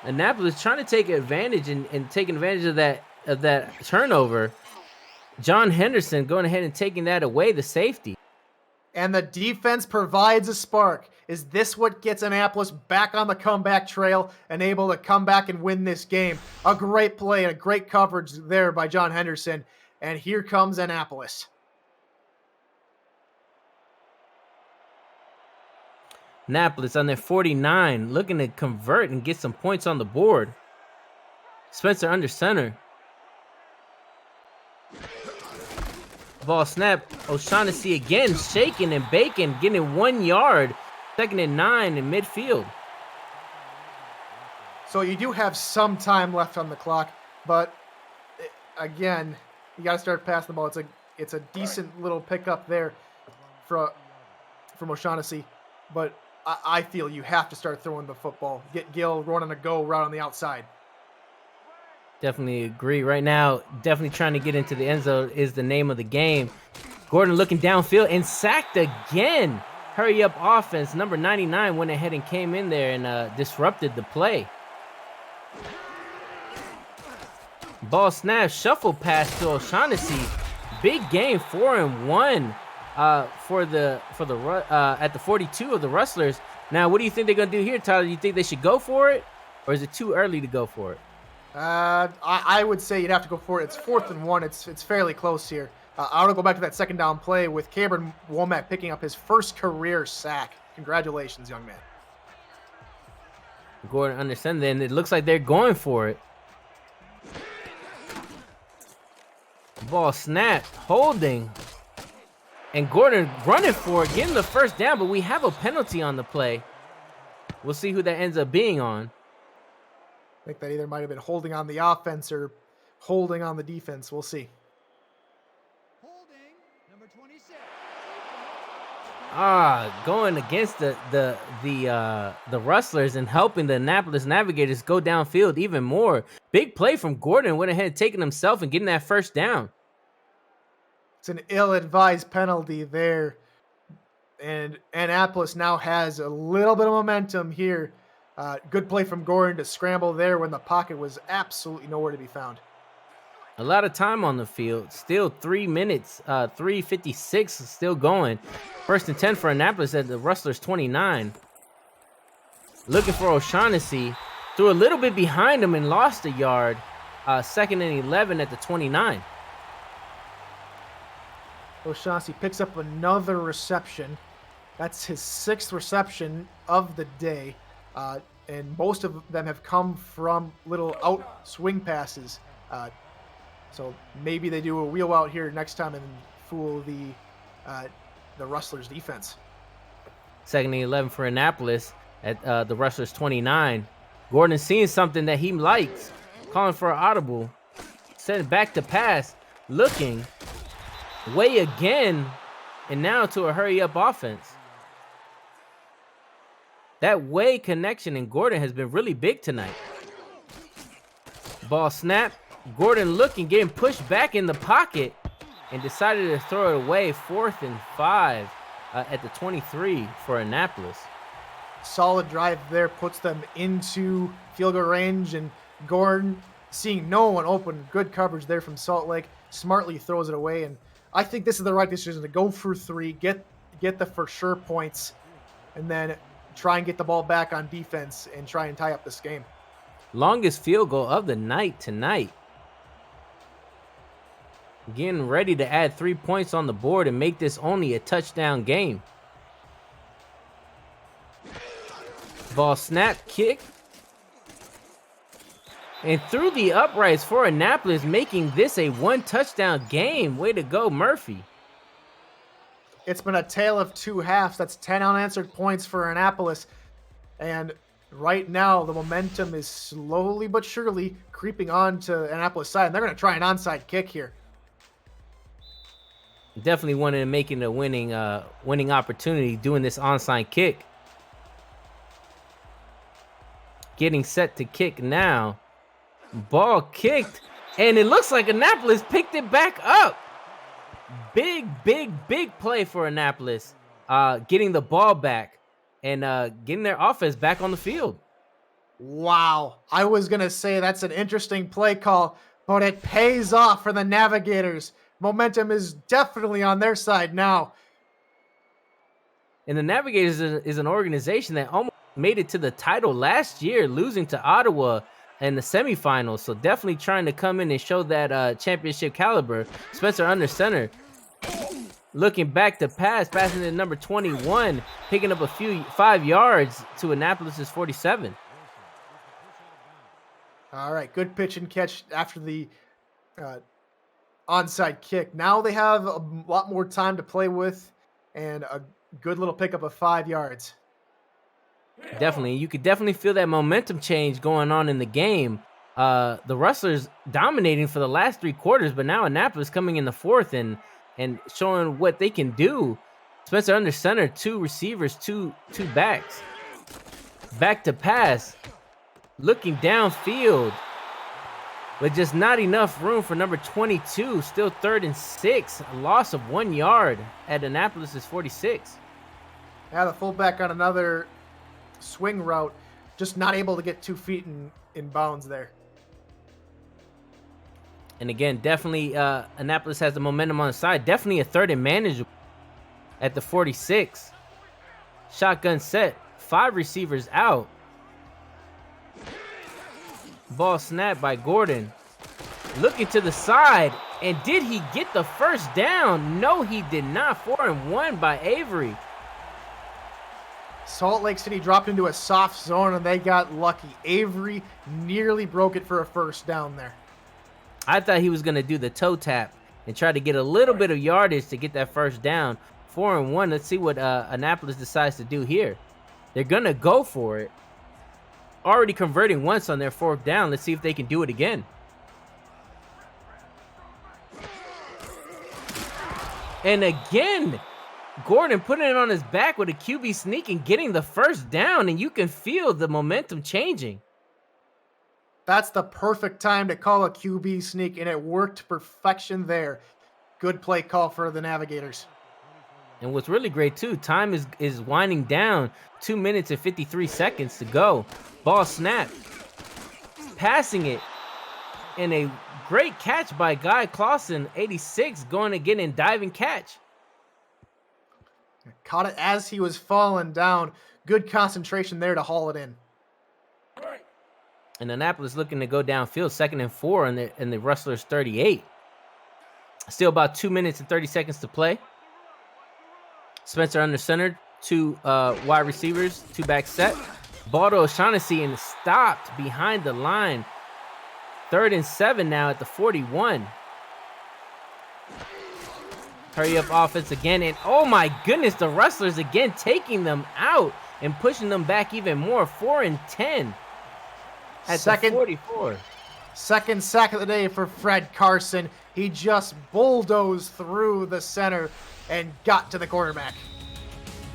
Annapolis trying to take advantage and taking advantage of that turnover. John Henderson going ahead and taking that away, the safety. And the defense provides a spark. Is this what gets Annapolis back on the comeback trail and able to come back and win this game? A great play and a great coverage there by John Henderson. And here comes Annapolis. Annapolis on their 49, looking to convert and get some points on the board. Spencer under center. Ball snap. O'Shaughnessy again, shaking and baking, getting 1 yard. 2nd and 9 in midfield. So you do have some time left on the clock, but again, you got to start passing the ball. It's a decent little pickup there from O'Shaughnessy, but I feel you have to start throwing the football. Get Gill running a go route on the outside. Definitely agree. Right now, definitely trying to get into the end zone is the name of the game. Gordon looking downfield and sacked again. Hurry up offense. Number 99 went ahead and came in there and disrupted the play. Ball snap, shuffle pass to O'Shaughnessy. Big game, 4-1 at the 42 of the Rustlers. Now, what do you think they're gonna do here, Tyler? Do you think they should go for it, or is it too early to go for it? I would say you'd have to go for it. It's 4th and 1. It's fairly close here. I want to go back to that 2nd down play with Cameron Womack picking up his first career sack. Congratulations, young man. Gordon understand then. It looks like they're going for it. Ball snapped, holding. And Gordon running for it, getting the first down, but we have a penalty on the play. We'll see who that ends up being on. I think that either might have been holding on the offense or holding on the defense. We'll see. Going against the Rustlers and helping the Annapolis Navigators go downfield even more. Big play from Gordon, went ahead taking himself and getting that first down. It's an ill-advised penalty there. And Annapolis now has a little bit of momentum here. Good play from Gordon to scramble there when the pocket was absolutely nowhere to be found. A lot of time on the field. Still 3 minutes, 3:56 still going. 1st and 10 for Annapolis at the Rustlers 29. Looking for O'Shaughnessy. Threw a little bit behind him and lost a yard. 2nd and 11 at the 29. O'Shaughnessy picks up another reception. That's his 6th reception of the day. And most of them have come from little out swing passes. So maybe they do a wheel out here next time and fool the Rustlers defense. 2nd and 11 for Annapolis at the Rustlers 29. Gordon seeing something that he likes. calling for an audible. Send it back to pass. Looking. Way again. And now to a hurry-up offense. That way connection in Gordon has been really big tonight. Ball snap. Gordon looking, getting pushed back in the pocket. And decided to throw it away. 4th and 5 at the 23 for Annapolis. Solid drive there, puts them into field goal range, and Gordon, seeing no one open, good coverage there from Salt Lake, smartly throws it away. And I think this is the right decision to go for 3, get the for sure points, and then try and get the ball back on defense and try and tie up this game. Longest field goal of the night tonight. Getting ready to add 3 points on the board and make this only a touchdown game. Ball snap, kick. And through the uprights for Annapolis, making this a 1 touchdown game. Way to go, Murphy. It's been a tale of 2 halves. That's 10 unanswered points for Annapolis. And right now, the momentum is slowly but surely creeping on to Annapolis' side. And they're going to try an onside kick here. Definitely wanted to make it a winning opportunity doing this onside kick. Getting set to kick now. Ball kicked, and it looks like Annapolis picked it back up. Big play for Annapolis. Getting the ball back and getting their offense back on the field. Wow. I was going to say that's an interesting play call, but it pays off for the Navigators. Momentum is definitely on their side now. And the Navigators is an organization that almost made it to the title last year, losing to Ottawa in the semifinals. So definitely trying to come in and show that championship caliber. Spencer under center. Looking back to pass, passing to number 21, picking up 5 yards to Annapolis' 47. All right, good pitch and catch after the onside kick. Now they have a lot more time to play with and a good little pickup of 5 yards. Definitely. You could definitely feel that momentum change going on in the game. The Rustlers dominating for the last 3 quarters, but now Annapolis coming in the 4th and showing what they can do. Spencer under center, 2 receivers, two backs. Back to pass. Looking downfield. But just not enough room for number 22. Still 3rd and 6. A loss of 1 yard at Annapolis' 46. Yeah, the fullback on another swing route. Just not able to get 2 feet in bounds there. And again, definitely Annapolis has the momentum on the side. Definitely a 3rd and manageable at the 46. Shotgun set. 5 receivers out. Ball snapped by Gordon. Looking to the side. And did he get the first down? No, he did not. 4 and 1 by Avery. Salt Lake City dropped into a soft zone and they got lucky. Avery nearly broke it for a first down there. I thought he was going to do the toe tap and try to get a little bit of yardage to get that first down. 4 and 1. Let's see what Annapolis decides to do here. They're going to go for it. Already converting once on their 4th down. Let's see if they can do it again. And again, Gordon putting it on his back with a QB sneak and getting the first down, and you can feel the momentum changing. That's the perfect time to call a QB sneak, and it worked to perfection there. Good play call for the Navigators. And what's really great, too, time is winding down. 2 minutes and 53 seconds to go. Ball snap. Passing it. And a great catch by Guy Clausen, 86, going again and diving catch. Caught it as he was falling down. Good concentration there to haul it in. And Annapolis looking to go downfield, 2nd and 4 in the Rustlers 38. Still about 2 minutes and 30 seconds to play. Spencer under center, 2 wide receivers, 2 back set. Ball to O'Shaughnessy and stopped behind the line. 3rd and 7 now at the 41. Hurry up offense again. And oh my goodness, the Rustlers again taking them out and pushing them back even more. 4 and 10 at the 44. Second sack of the day for Fred Carson. He just bulldozed through the center and got to the quarterback.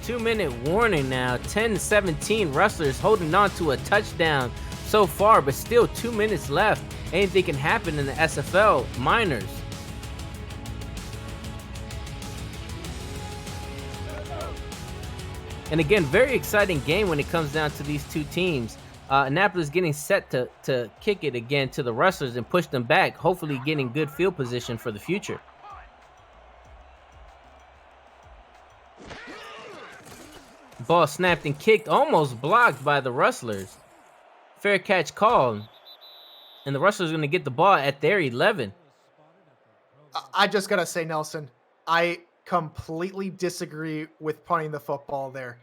2-minute warning now. 10-17. Rustlers holding on to a touchdown so far, but still 2 minutes left. Anything can happen in the SFL minors. And again, very exciting game when it comes down to these two teams. Annapolis getting set to kick it again to the Rustlers and push them back, hopefully getting good field position for the future. Ball snapped and kicked, almost blocked by the Rustlers. Fair catch called. And the Rustlers are going to get the ball at their 11. I just got to say, Nelson, I completely disagree with punting the football there.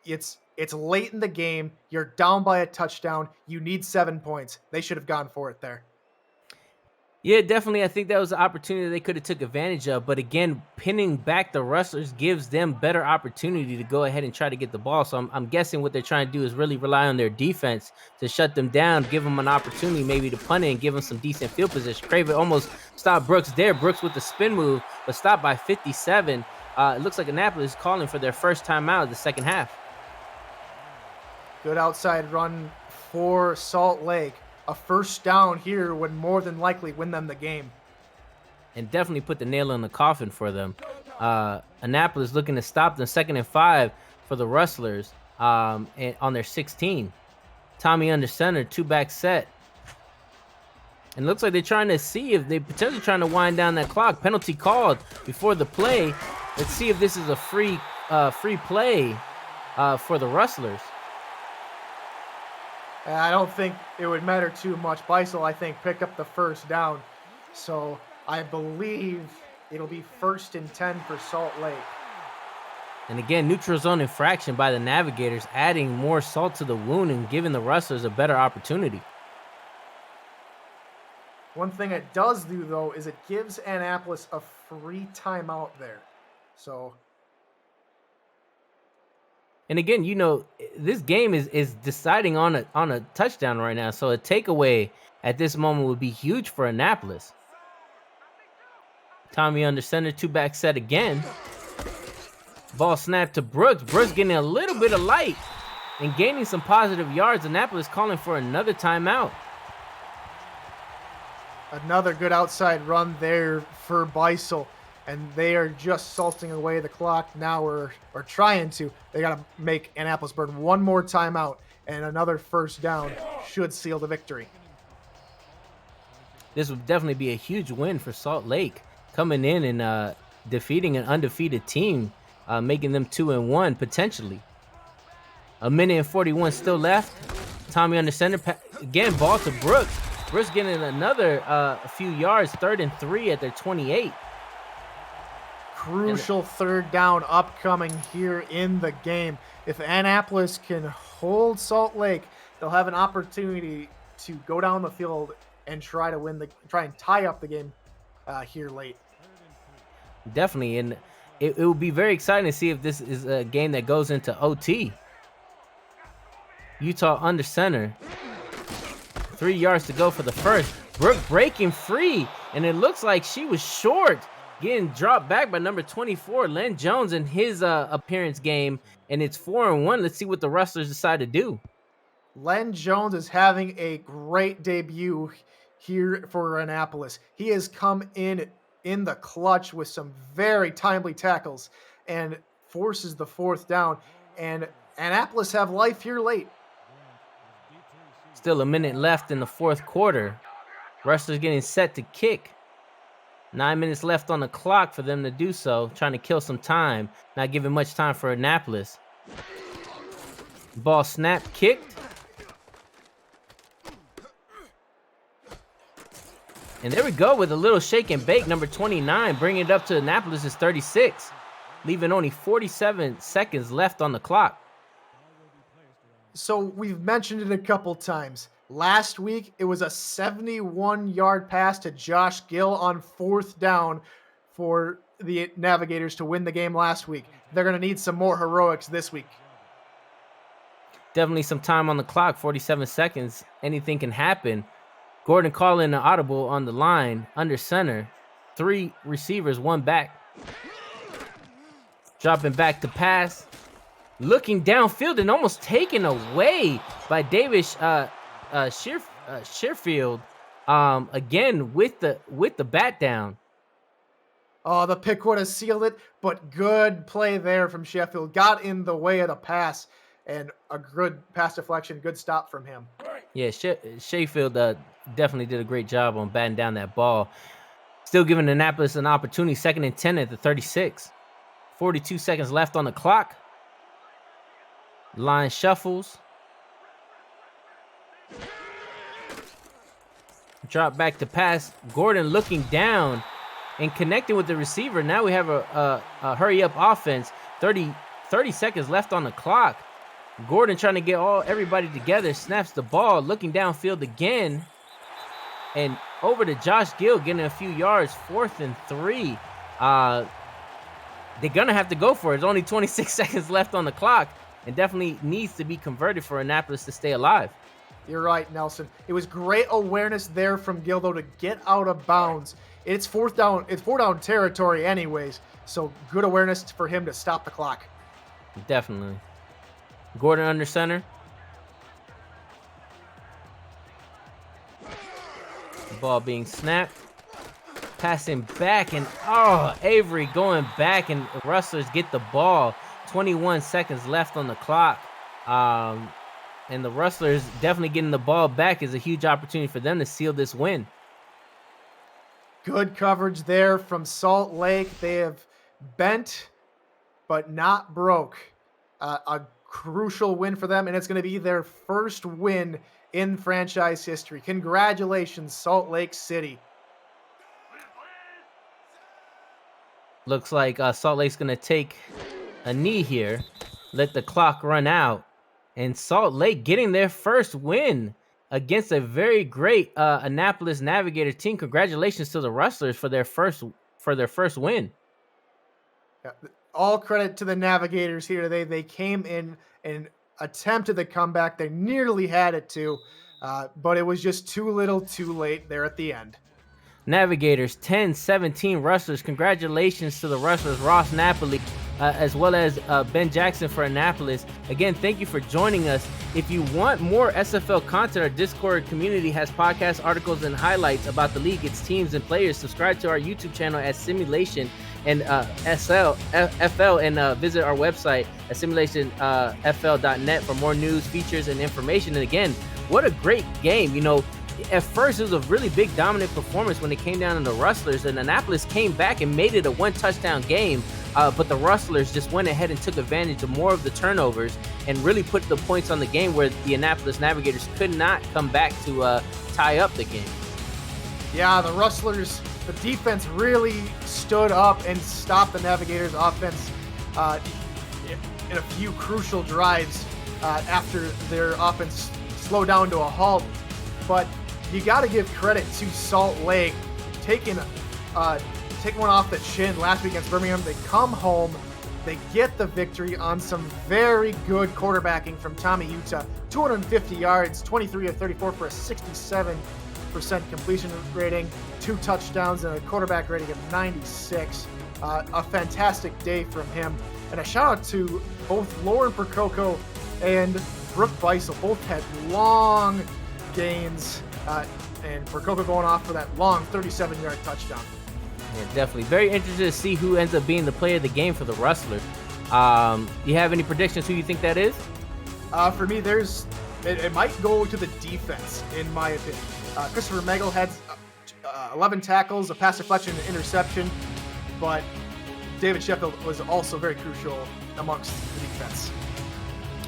It's late in the game. You're down by a touchdown. You need 7 points. They should have gone for it there. Yeah, definitely. I think that was an opportunity they could have took advantage of. But again, pinning back the Rustlers gives them better opportunity to go ahead and try to get the ball. So I'm guessing what they're trying to do is really rely on their defense to shut them down, give them an opportunity maybe to punt it and give them some decent field position. Craven almost stopped Brooks there. Brooks with the spin move, but stopped by 57. It looks like Annapolis is calling for their first timeout of the second half. Good outside run for Salt Lake. A first down here would more than likely win them the game. And definitely put the nail in the coffin for them. Annapolis looking to stop them. 2nd and 5 for the Rustlers on their 16. Tommy under center, 2-back set. And it looks like they're trying to see if they potentially trying to wind down that clock. Penalty called before the play. Let's see if this is a free play for the Rustlers. I don't think it would matter too much. Beisel, I think, picked up the first down. So I believe it'll be 1st and 10 for Salt Lake. And again, neutral zone infraction by the Navigators, adding more salt to the wound and giving the Rustlers a better opportunity. One thing it does do, though, is it gives Annapolis a free timeout there. So... And again, you know, this game is deciding on a touchdown right now. So a takeaway at this moment would be huge for Annapolis. Tommy under center, 2-back set again. Ball snapped to Brooks. Brooks getting a little bit of light and gaining some positive yards. Annapolis calling for another timeout. Another good outside run there for Beisel. And they are just salting away the clock now, or trying to. They got to make Annapolis burn one more timeout, and another first down should seal the victory. This would definitely be a huge win for Salt Lake, coming in and defeating an undefeated team, making them 2-1 potentially. 1:41 still left. Tommy under center. Again, ball to Brooks. Brooks getting another few yards, 3rd and 3 at their 28. Crucial third down upcoming here in the game. If Annapolis can hold Salt Lake, they'll have an opportunity to go down the field and try and tie up the game here late. Definitely, and it will be very exciting to see if this is a game that goes into OT. Utah under center. 3 yards to go for the first. Brooke breaking free, and it looks like she was short. Getting dropped back by number 24, Len Jones, in his appearance game, and it's 4-1. Let's see what the Rustlers decide to do. Len Jones is having a great debut here for Annapolis. He has come in the clutch with some very timely tackles and forces the 4th down, and Annapolis have life here late. Still a minute left in the 4th quarter. Rustlers getting set to kick. 9 minutes left on the clock for them to do so, trying to kill some time, not giving much time for Annapolis. Ball snapped, kicked. And there we go with a little shake and bake. Number 29, bringing it up to Annapolis' 36, leaving only 47 seconds left on the clock. So we've mentioned it a couple times. Last week, it was a 71-yard pass to Josh Gill on 4th down for the Navigators to win the game last week. They're going to need some more heroics this week. Definitely some time on the clock, 47 seconds. Anything can happen. Gordon calling an audible on the line under center. 3 receivers, 1 back. Dropping back to pass. Looking downfield and almost taken away by Davis Shearfield. Again with the bat down. Oh, the pick would have sealed it, but good play there from Sheffield. Got in the way of the pass, and a good pass deflection, good stop from him. Yeah, Sheffield definitely did a great job on batting down that ball. Still giving Annapolis an opportunity. 2nd and 10 at the 36. 42 seconds left on the clock. Line shuffles. Drop back to pass. Gordon looking down and connecting with the receiver. Now we have a hurry-up offense. 30 seconds left on the clock. Gordon trying to get everybody together. Snaps the ball. Looking downfield again. And over to Josh Gill, getting a few yards. 4th and 3. They're going to have to go for it. There's only 26 seconds left on the clock. And definitely needs to be converted for Annapolis to stay alive. You're right, Nelson. It was great awareness there from Gill, though, to get out of bounds. It's 4th down. It's 4 down territory anyways. So good awareness for him to stop the clock. Definitely. Gordon under center. Ball being snapped. Passing back, and Avery going back, and Rustlers get the ball. 21 seconds left on the clock. And the Rustlers definitely getting the ball back is a huge opportunity for them to seal this win. Good coverage there from Salt Lake. They have bent but not broke. A crucial win for them, and it's going to be their first win in franchise history. Congratulations, Salt Lake City. Looks like Salt Lake's going to take a knee here, let the clock run out, and Salt Lake getting their first win against a very great Annapolis Navigators team. Congratulations to the Rustlers for their first win. Yeah, all credit to the Navigators here today. They came in and attempted the comeback. They nearly had it too, but it was just too little too late there at the end. Navigators 10-17 Rustlers. Congratulations to the Rustlers, Ross Napoli, as well as Ben Jackson for Annapolis. Again, thank you for joining us. If you want more SFL content, our Discord community has podcasts, articles, and highlights about the league, its teams, and players. Subscribe to our YouTube channel at Simulation and FL, and visit our website at simulationfl.net for more news, features, and information. And again, what a great game. You know, at first, it was a really big dominant performance when it came down to the Rustlers, and Annapolis came back and made it a 1-touchdown game. But the Rustlers just went ahead and took advantage of more of the turnovers and really put the points on the game where the Annapolis Navigators could not come back to tie up the game. Yeah, the Rustlers, the defense really stood up and stopped the Navigators offense in a few crucial drives after their offense slowed down to a halt. But you got to give credit to Salt Lake taking one off the chin last week against Birmingham. They come home, they get the victory on some very good quarterbacking from Tommy Utah. 250 yards, 23 of 34 for a 67% completion rating, 2 touchdowns, and a quarterback rating of 96. A fantastic day from him. And a shout out to both Lauren Percoco and Brooke Beisel. Both had long gains, and Percoco going off for that long 37-yard touchdown. Yeah, definitely. Very interested to see who ends up being the player of the game for the Rustlers. You have any predictions who you think that is? For me, it might go to the defense, in my opinion. Christopher Megel had 11 tackles, a pass deflection, and an interception, but David Sheffield was also very crucial amongst the defense.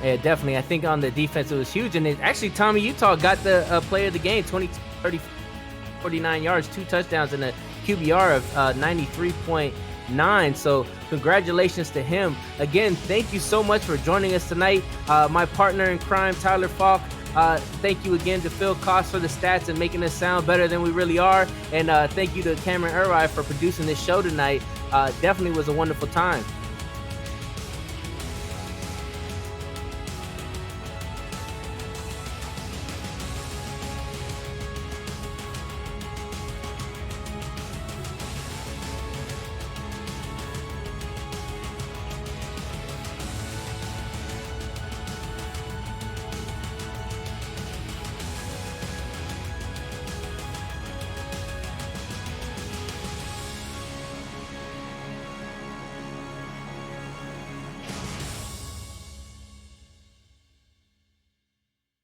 Yeah, definitely. I think on the defense it was huge, and actually Tommy Utah got the player of the game, 20, 30, 49 yards, 2 touchdowns, and a QBR of 93.9. So congratulations to him. Again, thank you so much for joining us tonight. My partner in crime, Tyler Falk. Thank you again to Phil Koss for the stats and making us sound better than we really are. And thank you to Cameron Urwai for producing this show tonight. Definitely was a wonderful time.